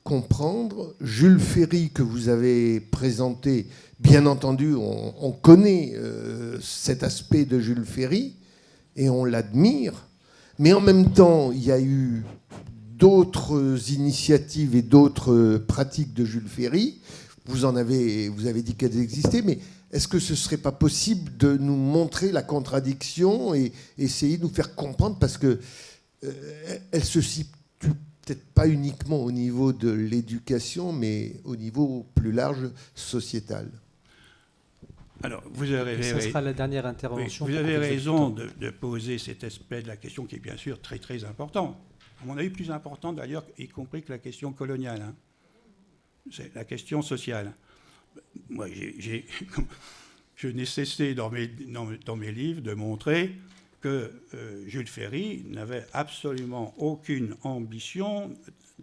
comprendre, Jules Ferry, que vous avez présenté, bien entendu, on connaît cet aspect de Jules Ferry, et on l'admire, mais en même temps, il y a eu d'autres initiatives et d'autres pratiques de Jules Ferry. Vous avez dit qu'elles existaient, mais est-ce que ce ne serait pas possible de nous montrer la contradiction et essayer de nous faire comprendre, parce que elle se situe peut-être pas uniquement au niveau de l'éducation, mais au niveau plus large sociétal. Alors, vous avez Ça sera la dernière intervention. Oui, vous avez raison de poser cet aspect de la question qui est bien sûr très très important. À mon avis, plus important d'ailleurs, y compris que la question coloniale. Hein. C'est la question sociale. Moi, je n'ai cessé dans mes livres de montrer que Jules Ferry n'avait absolument aucune ambition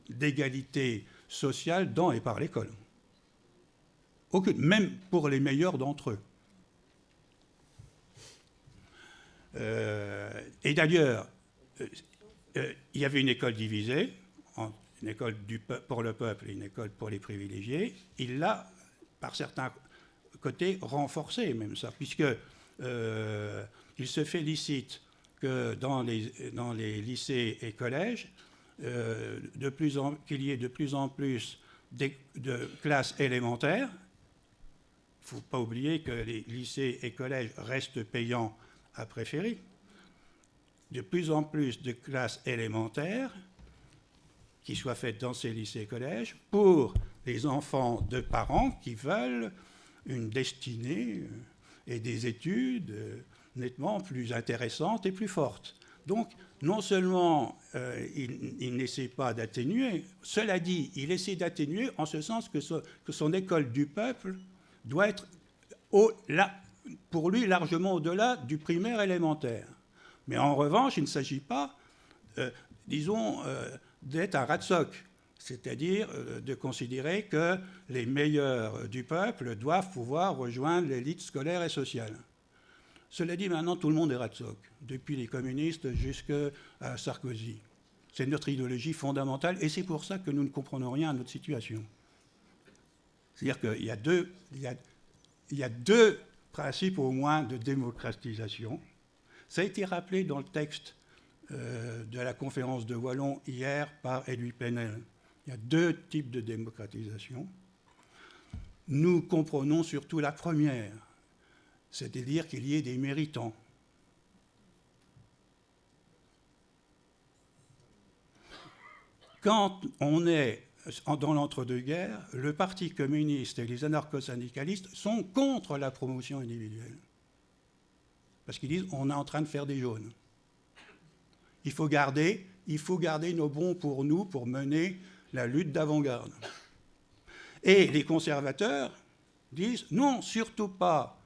d'égalité sociale dans et par l'école. Aucune, même pour les meilleurs d'entre eux. Et d'ailleurs, il y avait une école divisée, une école pour le peuple et une école pour les privilégiés. Il l'a, par certains côtés, renforcé même ça, puisque il se félicite que dans les lycées et collèges, qu'il y ait de plus en plus de classes élémentaires. Il ne faut pas oublier que les lycées et collèges restent payants après Ferry. De plus en plus de classes élémentaires qui soient faites dans ces lycées et collèges pour les enfants de parents qui veulent une destinée et des études nettement plus intéressantes et plus fortes. Donc, non seulement il n'essaie pas d'atténuer, cela dit, il essaie d'atténuer en ce sens que son école du peuple doit être, pour lui, largement au-delà du primaire élémentaire. Mais en revanche, il ne s'agit pas, d'être un rat-soc, c'est-à-dire de considérer que les meilleurs du peuple doivent pouvoir rejoindre l'élite scolaire et sociale. Cela dit, maintenant, tout le monde est rat-soc, depuis les communistes jusqu'à Sarkozy. C'est notre idéologie fondamentale, et c'est pour ça que nous ne comprenons rien à notre situation. C'est-à-dire qu'il y a deux principes au moins de démocratisation. Ça a été rappelé dans le texte de la conférence de Wallon hier par Edoui Plenel. Il y a deux types de démocratisation. Nous comprenons surtout la première, c'est-à-dire qu'il y ait des méritants. Quand on est dans l'entre-deux-guerres, le Parti communiste et les anarcho-syndicalistes sont contre la promotion individuelle. Parce qu'ils disent on est en train de faire des jaunes. Il faut garder nos bons pour nous pour mener la lutte d'avant-garde. Et les conservateurs disent non, surtout pas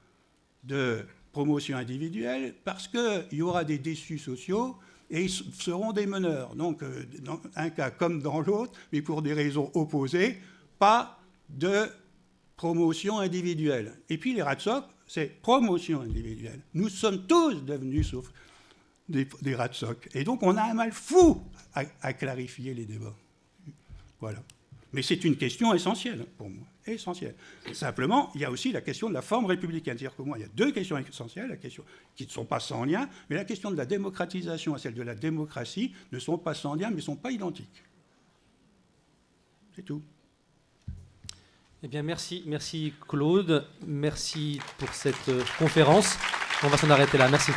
de promotion individuelle parce qu'il y aura des déçus sociaux et ils seront des meneurs. Donc, dans un cas comme dans l'autre, mais pour des raisons opposées, pas de promotion individuelle. Et puis les rat-soc, c'est promotion individuelle. Nous sommes tous devenus sauf des rat-soc. Et donc on a un mal fou à clarifier les débats. Voilà. Mais c'est une question essentielle pour moi. Essentielle. Simplement, il y a aussi la question de la forme républicaine. C'est-à-dire que moi, il y a deux questions essentielles, la question qui ne sont pas sans lien, mais la question de la démocratisation et celle de la démocratie ne sont pas sans lien, mais ne sont pas identiques. C'est tout. Eh bien, merci Claude. Merci pour cette conférence. On va s'en arrêter là. Merci.